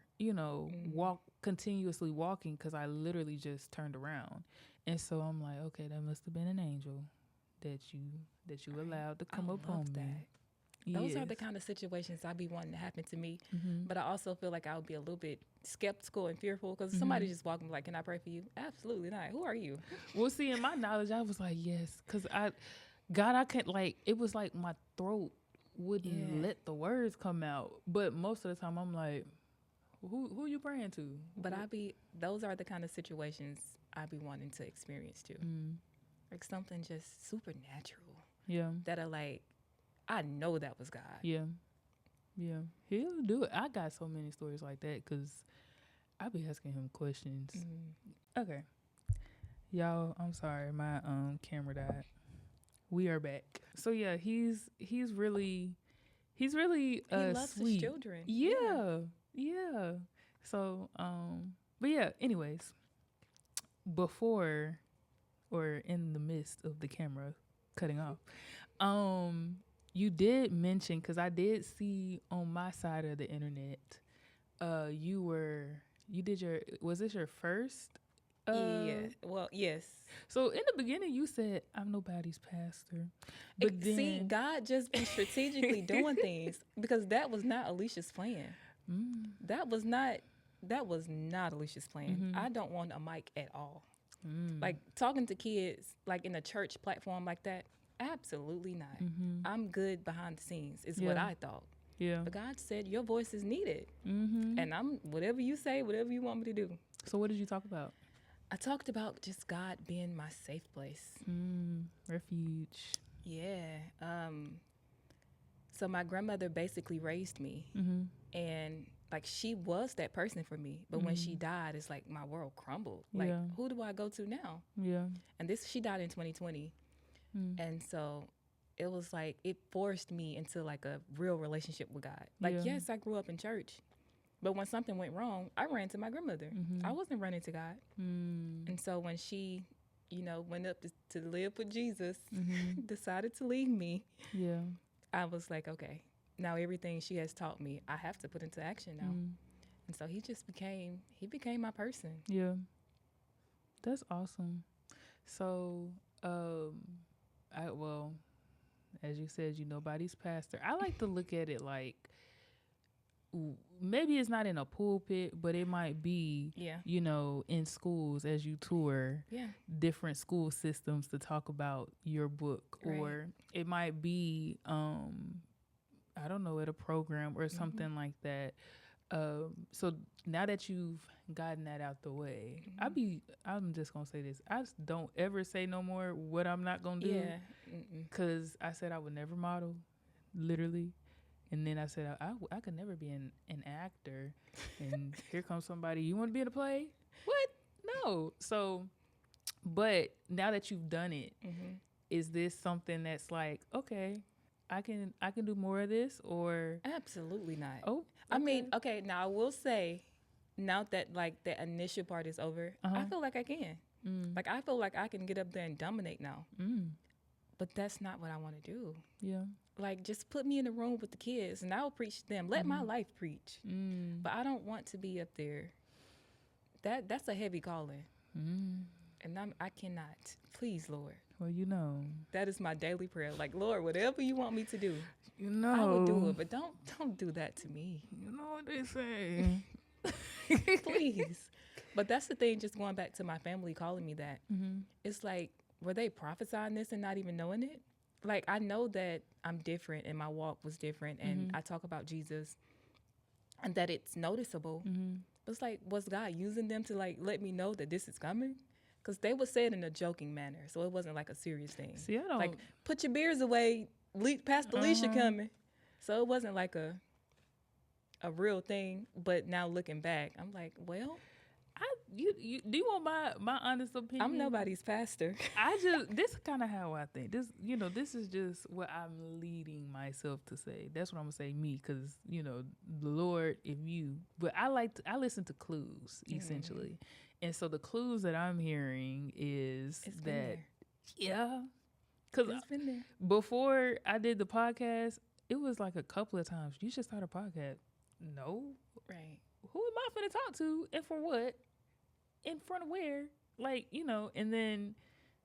walk continuously walking, because I literally just turned around. And so I'm like, okay, that must have been an angel that you allowed to come up on me. Those are the kind of situations I be wanting to happen to me. But I also feel like I would be a little bit skeptical and fearful, because somebody just walking like, "Can I pray for you?" Absolutely not. Who are you? Well, see, in my knowledge, I was like, yes, because I can't, like, it was like my throat wouldn't let the words come out. But most of the time, I'm like, who you praying to? But those are the kind of situations I be wanting to experience too. Like something just supernatural. Yeah. That are like, I know that was God. Yeah. Yeah. He'll do it. I got so many stories like that, because I be asking him questions. Okay. Y'all, I'm sorry. My camera died. We are back. So yeah, he's really he loves his children. Yeah. So but yeah, anyways, before or in the midst of the camera cutting off, you did mention, because I did see on my side of the internet, was this your first? Yeah. Well, yes. So in the beginning, you said, "I'm nobody's pastor," but then see, God just be strategically doing things, because that was not Alicia's plan. That was not Alicia's plan. I don't want a mic at all. Like talking to kids, like in a church platform like that. Absolutely not. I'm good behind the scenes, is what I thought. Yeah. But God said your voice is needed. And I'm whatever you say, whatever you want me to do. So what did you talk about? I talked about just God being my safe place. Refuge. Yeah. So my grandmother basically raised me. And like she was that person for me. But when she died, it's like my world crumbled. Like, who do I go to now? Yeah. And she died in 2020. And so it was like, it forced me into like a real relationship with God. Like, yes, I grew up in church, but when something went wrong, I ran to my grandmother. I wasn't running to God. And so when she, went up to live with Jesus, decided to leave me, I was like, okay, now everything she has taught me, I have to put into action now. And so he became my person. Yeah. That's awesome. So, as you said, you nobody's pastor. I like to look at it like, maybe it's not in a pulpit, but it might be, in schools as you tour different school systems to talk about your book. Right. Or it might be, I don't know, at a program or something like that. So now that you've gotten that out the way, I'm just gonna say this: I just don't ever say no more what I'm not gonna do. Because I said I would never model, literally, and then I said I could never be an actor. And here comes somebody, you want to be in a play? What? know. So, but now that you've done it, is this something that's like, okay, I can do more of this, or Absolutely not. oh, okay. I mean, okay, now I will say, now that like the initial part is over, I feel like I can. Like I feel like I can get up there and dominate now. But that's not what I want to do. Yeah. Like just put me in the room with the kids and I'll preach to them. Let my life preach. But I don't want to be up there. That's a heavy calling. And I cannot. Please, Lord. Well, you know. That is my daily prayer. Like, Lord, whatever you want me to do, you know, I will do it. But don't do that to me. You know what they say. Please. But that's the thing, just going back to my family calling me that. It's like, were they prophesying this and not even knowing it? Like, I know that I'm different and my walk was different and I talk about Jesus and that it's noticeable. But it's like, was God using them to like let me know that this is coming? Because they would say it in a joking manner, so it wasn't like a serious thing. See, I don't... Like, put your beers away, Pastor Alisha coming. So it wasn't like a real thing. But now looking back, I'm like, well, you do you want my honest opinion? I'm nobody's pastor. This is kind of how I think. This is just what I'm leading myself to say. That's what I'm gonna say, me, because the Lord, but I listen to clues essentially, and so the clues that I'm hearing is It's that been there. Yeah, because It's been there. before I did the podcast, it was like a couple of times. You should start a podcast. No, Right. who am I finna talk to and for what? In front of where? Like, and then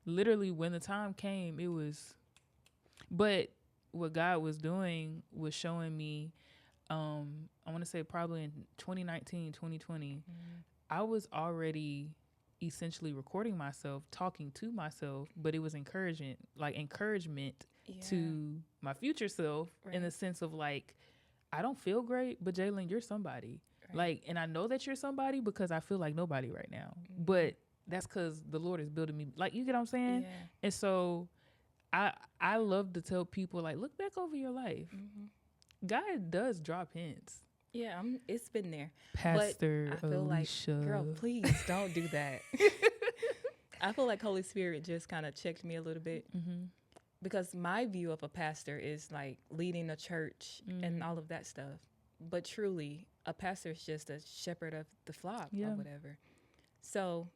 literally when the time came, it was, but what God was doing was showing me, I want to say probably in 2019, 2020, I was already essentially recording myself, talking to myself, but it was encouragement to my future self in the sense of like, I don't feel great, but Jalen, you're somebody. Right. Like, and I know that you're somebody because I feel like nobody right now. But that's because the Lord is building me. Like, you get what I'm saying? Yeah. And so I love to tell people, like, look back over your life. God does drop hints. Yeah, it's been there. Pastor but I feel Alisha. Like, girl, please don't do that. I feel like Holy Spirit just kind of checked me a little bit. Because my view of a pastor is like leading a church and all of that stuff. But truly, a pastor is just a shepherd of the flock or whatever. So,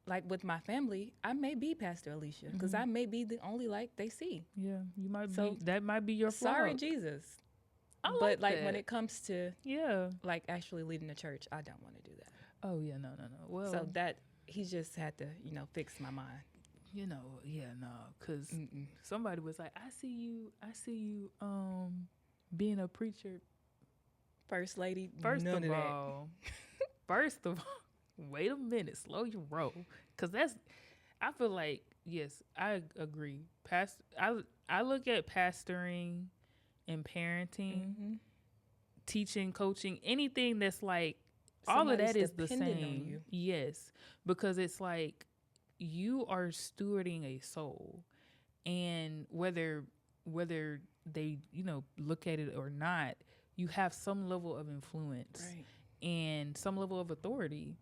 like with my family, I may be Pastor Alisha because I may be the only light they see. Yeah, you might be. That might be your flock. Sorry, Jesus. But like when it comes to like actually leading the church, I don't want to do that. Oh yeah, no. Well, so that he just had to fix my mind. Because somebody was like, I see you being a preacher. First lady, first of all, wait a minute, slow your roll. Because I feel like, yes, I agree. I look at pastoring and parenting, teaching, coaching, anything that's like, all of that is the same. On you. Yes, because it's like, you are stewarding a soul, and whether they look at it or not, you have some level of influence and some level of authority,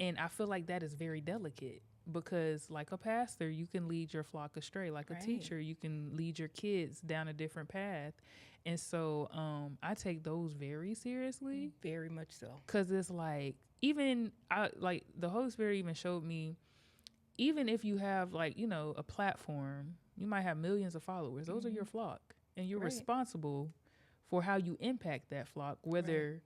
and I feel like that is very delicate because, like a pastor, you can lead your flock astray. Like a teacher, you can lead your kids down a different path, and so I take those very seriously, very much so, because it's like, even like the Holy Spirit even showed me, even if you have like, a platform, you might have millions of followers. Those are your flock, and you're responsible for how you impact that flock, whether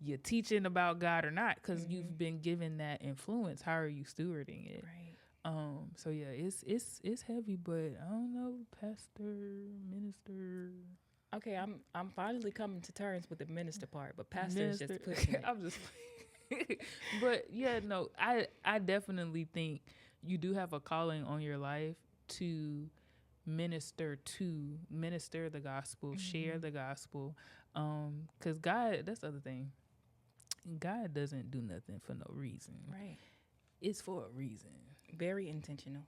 you're teaching about God or not, because you've been given that influence. How are you stewarding it? So yeah, it's heavy, but I don't know, pastor, minister. Okay, I'm finally coming to terms with the minister part, but pastor is just pushing it. I'm just but yeah, no, I definitely think you do have a calling on your life to minister the gospel, share the gospel, because God, that's the other thing, God doesn't do nothing for no reason. It's for a reason. Very intentional.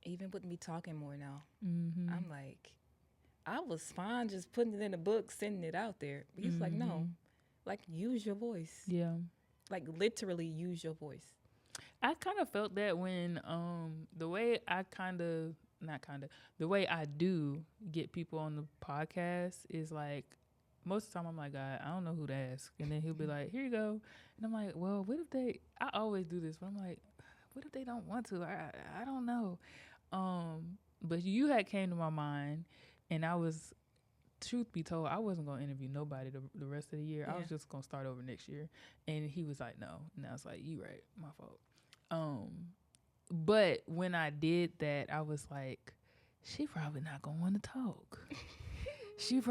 Even with me talking more now, I'm like, I was fine just putting it in a book, sending it out there, but he's like, no, like, use your voice. like literally use your voice. I kind of felt that when the way I kind of not kind of the way I do get people on the podcast is like most of the time I'm like, God, I don't know who to ask, and then he'll be like, here you go, and I'm like, well, what if they? I always do this, but I'm like, what if they don't want to? I don't know. But you had came to my mind, and I was, truth be told, I wasn't gonna interview nobody the rest of the year. Yeah. I was just gonna start over next year, and he was like, no, and I was like, you right, my fault. But when I did that, I was like, she probably not gonna want to talk.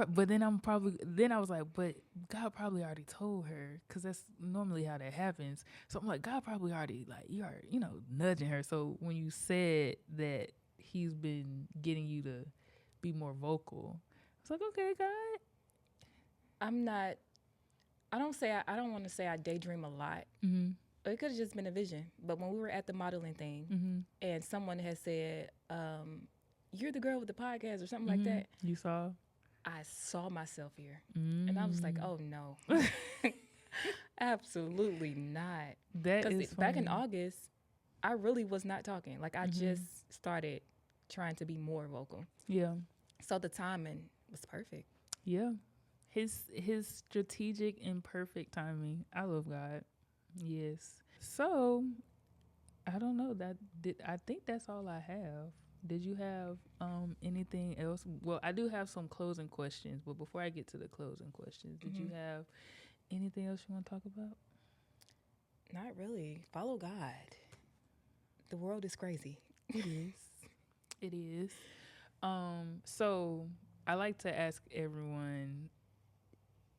But then I was like, but God probably already told her, because that's normally how that happens. So I'm like, God probably already, like, you are, nudging her. So when you said that he's been getting you to be more vocal, I was like, okay, God. I don't want to say I daydream a lot. Mm-hmm. It could have just been a vision. But when we were at the modeling thing, Mm-hmm. and someone had said, you're the girl with the podcast or something Mm-hmm. like that. You saw? I saw myself here. Mm-hmm. And I was like, oh no. Absolutely not. That is Because back in August, I really was not talking. Like, I just started trying to be more vocal. Yeah. So the timing was perfect. Yeah. His strategic and perfect timing. I love God. Yes. So, I don't know. I think that's all I have. Did you have anything else? Well, I do have some closing questions, but before I get to the closing questions, did you have anything else you want to talk about? Not really. Follow God. The world is crazy. It is. It is. So I like to ask everyone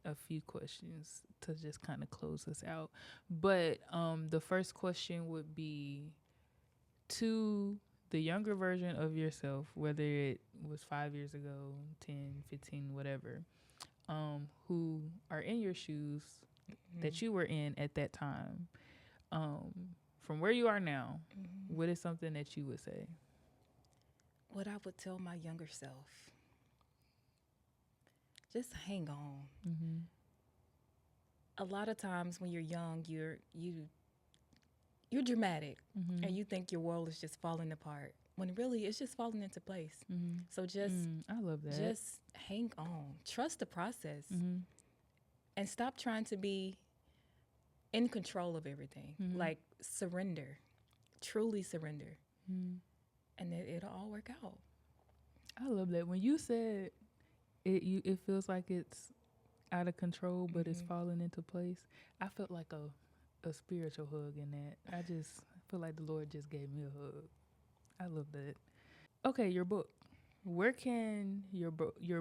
a few questions to just kind of close us out. But the first question would be to the younger version of yourself, whether it was 5 years ago, 10, 15, whatever, who are in your shoes that you were in at that time. From where you are now, what is something that you would say? What I would tell my younger self, just hang on. Mm-hmm. A lot of times when you're young, you're dramatic, and you think your world is just falling apart, when really it's just falling into place. So just I love that. Just hang on. Trust the process, and stop trying to be in control of everything. Like, surrender, truly surrender, and it'll all work out. I love that. When you said it feels like it's out of control, but it's falling into place. I felt like a spiritual hug in that. I just feel like the Lord just gave me a hug. I love that. Okay, your book. Where can your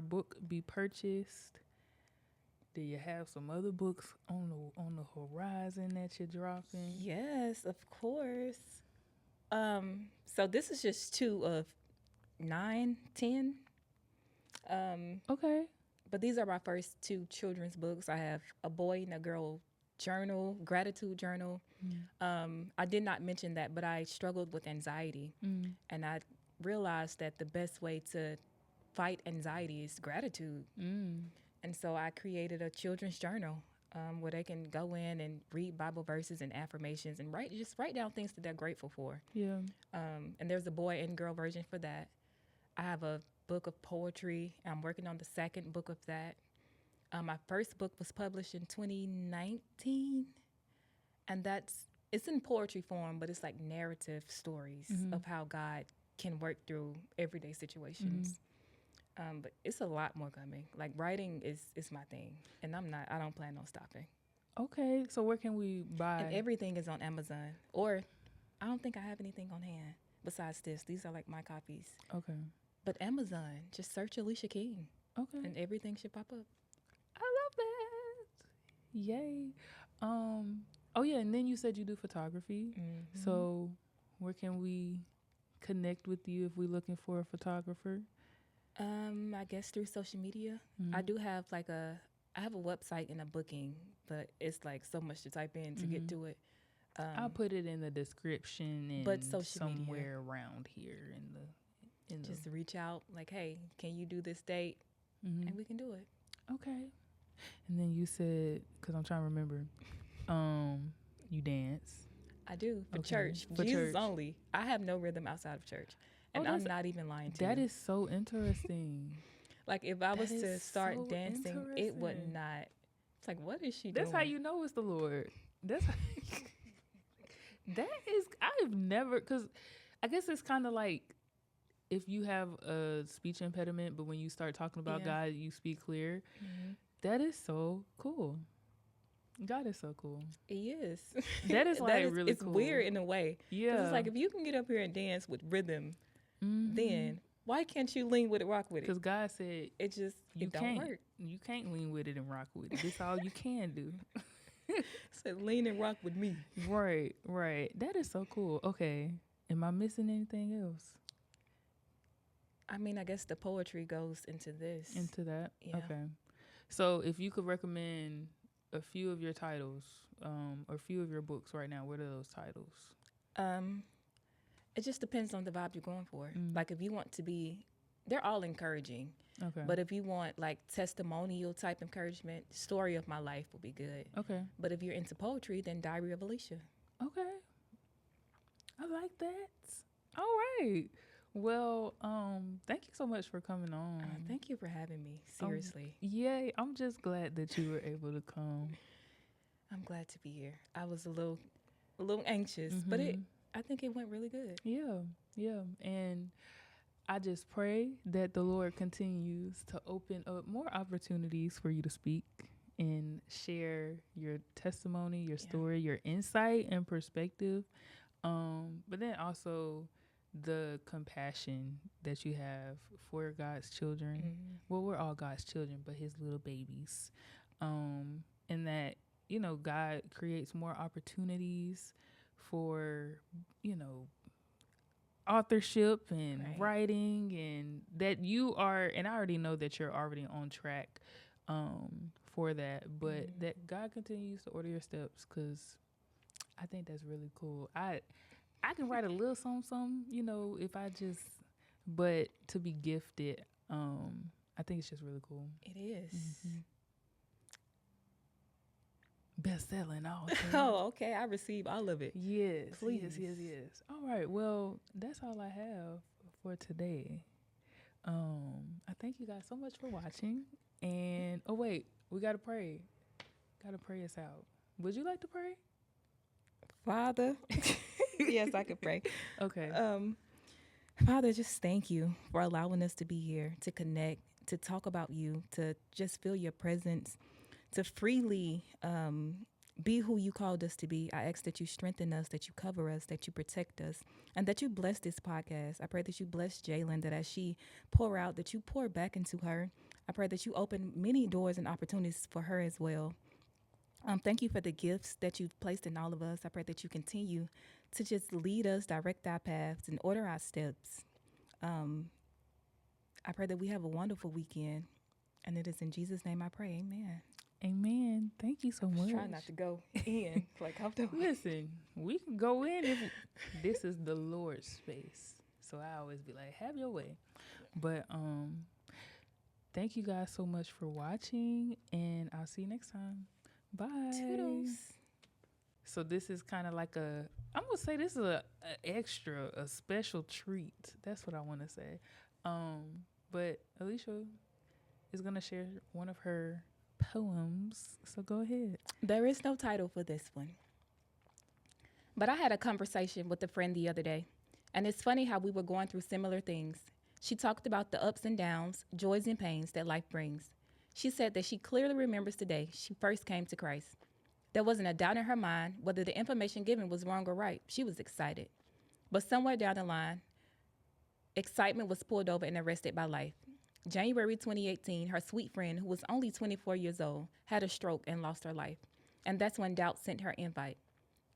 book be purchased? Do you have some other books on the horizon that you're dropping? Yes, of course. So this is just 2 of 9, 10. Okay. But these are my first 2 children's books. I have a boy and a girl journal, gratitude journal. I did not mention that, but I struggled with anxiety. And I realized that the best way to fight anxiety is gratitude. And so I created a children's journal where they can go in and read Bible verses and affirmations and write down things that they're grateful for. Yeah. And there's a boy and girl version for that. I have a book of poetry. I'm working on the second book of that. My first book was published in 2019, and it's in poetry form, but it's like narrative stories of how God can work through everyday situations. But it's a lot more coming. Like, writing is my thing, and I don't plan on stopping. Okay, so where can we buy? And everything is on Amazon, or I don't think I have anything on hand besides this. These are like my copies. Okay. But Amazon, just search Alisha King. Okay. And everything should pop up. I love that. Yay. Oh yeah, and then you said you do photography. So where can we connect with you if we're looking for a photographer? I guess through social media. I do have I have a website and a booking, but it's like so much to type in to get to it. I'll put it in the description and but social somewhere media. around here in the Just reach out, like, hey, can you do this date? And we can do it. Okay. And then you said, because I'm trying to remember, You dance. I do for Okay. church. For Jesus church. only. I have no rhythm outside of church, Oh, and I'm not even lying to that you. is so interesting. Like if I was That is to start so dancing, it would interesting. not. It's like, what is she That's doing? how you know it's the Lord. That's how, that is. I've never, because I guess it's kind of like if you have a speech impediment, but when you start talking about Yeah. God, you speak clear. Mm-hmm. That is so cool. God is so cool. He is. That is like really it's cool. weird in a way. Yeah. Because it's like if you can get up here and dance with rhythm, Mhm. then why can't you lean with it, rock with it? Because God said It just you it don't can't. work. You can't lean with it and rock with it. That's all you can do. So lean and rock with me. Right, right. That is so cool. Okay. Am I missing anything else I mean, I guess the poetry goes into this. into that? Yeah. Okay. So if you could recommend a few of your titles, or a few of your books right now, what are those titles? It just depends on the vibe you're going for. Mm. Like if you want to be, they're all encouraging. Okay. But if you want like testimonial type encouragement, story of my life will be good. Okay. But if you're into poetry, then Diary of Alisha. Okay. I like that. All right. Well, thank you so much for coming on. Thank you for having me. Seriously. Yay. I'm just glad that you were able to come. I'm glad to be here. I was a little anxious, but I think it went really good. Yeah. Yeah. And I just pray that the Lord continues to open up more opportunities for you to speak and share your testimony, your story, your insight and perspective. But then also the compassion that you have for God's children. Mm-hmm. Well, we're all God's children, but his little babies. And that, God creates more opportunities for, authorship and writing, and that you are, and I already know that you're already on track for that, but that God continues to order your steps, because I think that's really cool. I can write a little something, if I just, but to be gifted, I think it's just really cool. It is. Mm-hmm. Best-selling all. Oh, okay. I receive all of it. Yes. Please. Yes. All right. Well, that's all I have for today. I thank you guys so much for watching. And oh wait, we gotta pray. Gotta pray us out. Would you like to pray? Father. Yes, I could pray. Okay. Father, just thank you for allowing us to be here, to connect, to talk about you, to just feel your presence, to freely be who you called us to be. I ask that you strengthen us, that you cover us, that you protect us, and that you bless this podcast. I pray that you bless Jalen, that as she pour out, that you pour back into her. I pray that you open many doors and opportunities for her as well. Thank you for the gifts that you've placed in all of us. I pray that you continue to just lead us, direct our paths, and order our steps. I pray that we have a wonderful weekend. And it is in Jesus' name I pray. Amen. Amen. Thank you so much. Try not to go in. Like, I'm doing. Listen, we can go in if this is the Lord's space. So I always be like, have your way. But thank you guys so much for watching, and I'll see you next time. Bye. Toodles. So this is kind of like I'm going to say this is a special treat. That's what I want to say. But Alisha is going to share one of her poems. So go ahead. There is no title for this one. But I had a conversation with a friend the other day, and it's funny how we were going through similar things. She talked about the ups and downs, joys and pains that life brings. She said that she clearly remembers the day she first came to Christ. There wasn't a doubt in her mind whether the information given was wrong or right. She was excited. But somewhere down the line, excitement was pulled over and arrested by life. January 2018, her sweet friend, who was only 24 years old, had a stroke and lost her life. And that's when Doubt sent her invite.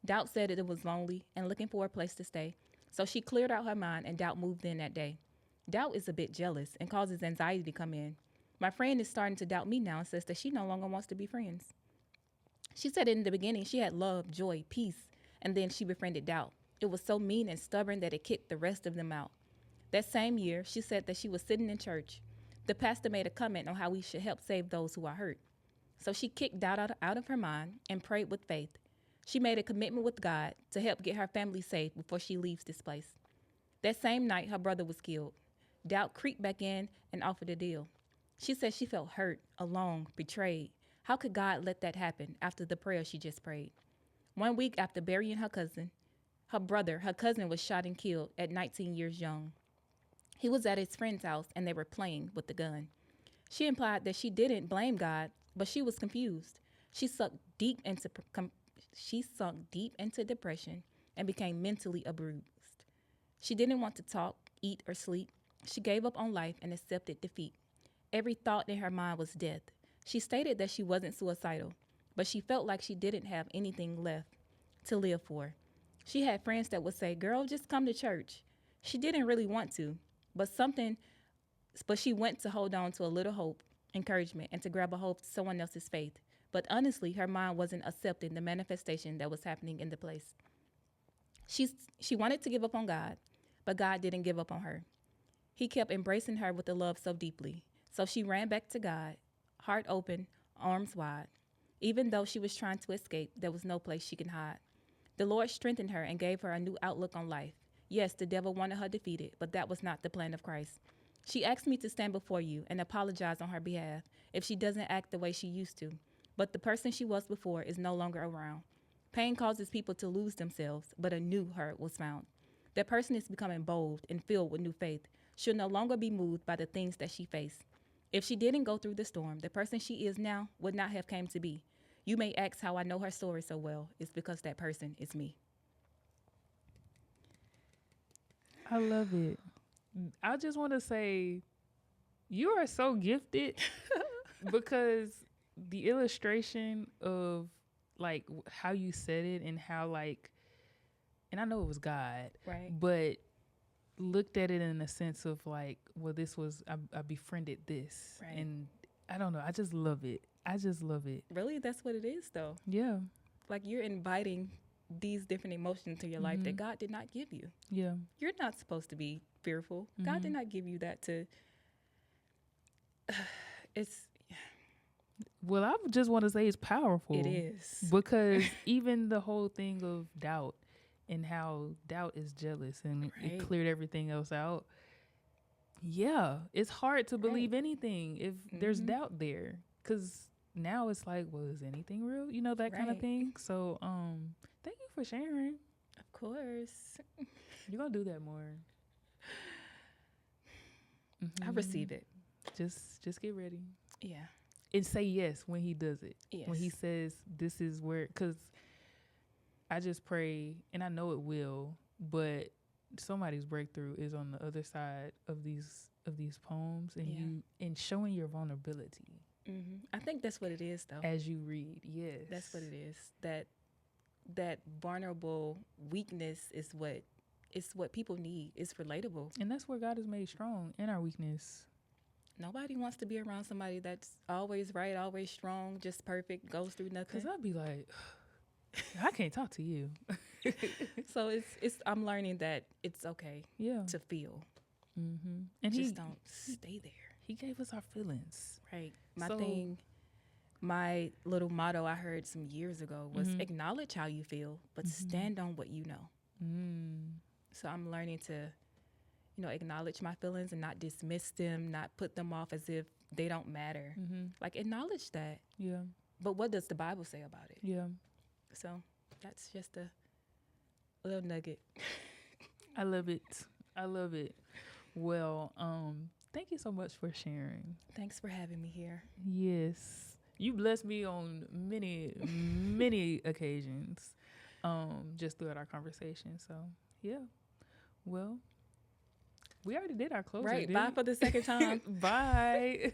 Doubt said that it was lonely and looking for a place to stay. So she cleared out her mind, and Doubt moved in that day. Doubt is a bit jealous and causes anxiety to come in. My friend is starting to doubt me now and says that she no longer wants to be friends. She said in the beginning she had love, joy, peace, and then she befriended Doubt. It was so mean and stubborn that it kicked the rest of them out. That same year, she said that she was sitting in church. The pastor made a comment on how we should help save those who are hurt. So she kicked Doubt out of her mind and prayed with faith. She made a commitment with God to help get her family safe before she leaves this place. That same night, her brother was killed. Doubt creeped back in and offered a deal. She said she felt hurt, alone, betrayed. How could God let that happen after the prayer she just prayed? 1 week after burying her cousin was shot and killed at 19 years young. He was at his friend's house and they were playing with the gun. She implied that she didn't blame God, but she was confused. She sunk deep into depression and became mentally bruised. She didn't want to talk, eat, or sleep. She gave up on life and accepted defeat. Every thought in her mind was death. She stated that she wasn't suicidal, but she felt like she didn't have anything left to live for. She had friends that would say, "Girl, just come to church." She didn't really want to, but she went to hold on to a little hope, encouragement, and to grab a hold of someone else's faith. But honestly, her mind wasn't accepting the manifestation that was happening in the place. She wanted to give up on God, but God didn't give up on her. He kept embracing her with a love so deeply. So she ran back to God, heart open, arms wide. Even though she was trying to escape, there was no place she could hide. The Lord strengthened her and gave her a new outlook on life. Yes, the devil wanted her defeated, but that was not the plan of Christ. She asked me to stand before you and apologize on her behalf if she doesn't act the way she used to. But the person she was before is no longer around. Pain causes people to lose themselves, but a new hurt was found. That person is becoming bold and filled with new faith. She'll no longer be moved by the things that she faced. If she didn't go through the storm, the person she is now would not have came to be. You may ask how I know her story so well. It's because that person is me. I love it. I just want to say you are so gifted because the illustration of like how you said it and how like, and I know it was God, right? But looked at it in a sense of like, well, this was, I befriended this. Right. And I don't know. I just love it. I just love it. Really, that's what it is though. Yeah. Like you're inviting these different emotions to your life that God did not give you. Yeah. You're not supposed to be fearful. God did not give you that to, well, I just want to say it's powerful. It is. Because even the whole thing of doubt and how doubt is jealous and it cleared everything else out. Yeah, it's hard to believe anything if there's doubt there. Because now it's like, well, is anything real? You know, that kind of thing. So thank you for sharing. Of course. You're going to do that more. I receive it. Just get ready. Yeah. And say yes when he does it. Yes. When he says this is where, because I just pray, and I know it will, but somebody's breakthrough is on the other side of these poems, and you and showing your vulnerability. I think that's what it is, though. As you read, yes, that's what it is. That vulnerable weakness is what people need. It's relatable, and that's where God is made strong in our weakness. Nobody wants to be around somebody that's always right, always strong, just perfect, goes through nothing. Because I'd be like, I can't talk to you. So it's I'm learning that it's okay to feel. And just don't stay there. He gave us our feelings. Right. My little motto I heard some years ago was acknowledge how you feel, but stand on what you know. So I'm learning to, acknowledge my feelings and not dismiss them, not put them off as if they don't matter. Like acknowledge that. Yeah. But what does the Bible say about it? Yeah. So that's just a little nugget. I love it. I love it. Well, thank you so much for sharing. Thanks for having me here. Yes. You blessed me on many, many occasions, just throughout our conversation. So, yeah. Well, we already did our closing. Right. Bye for the second time. Bye.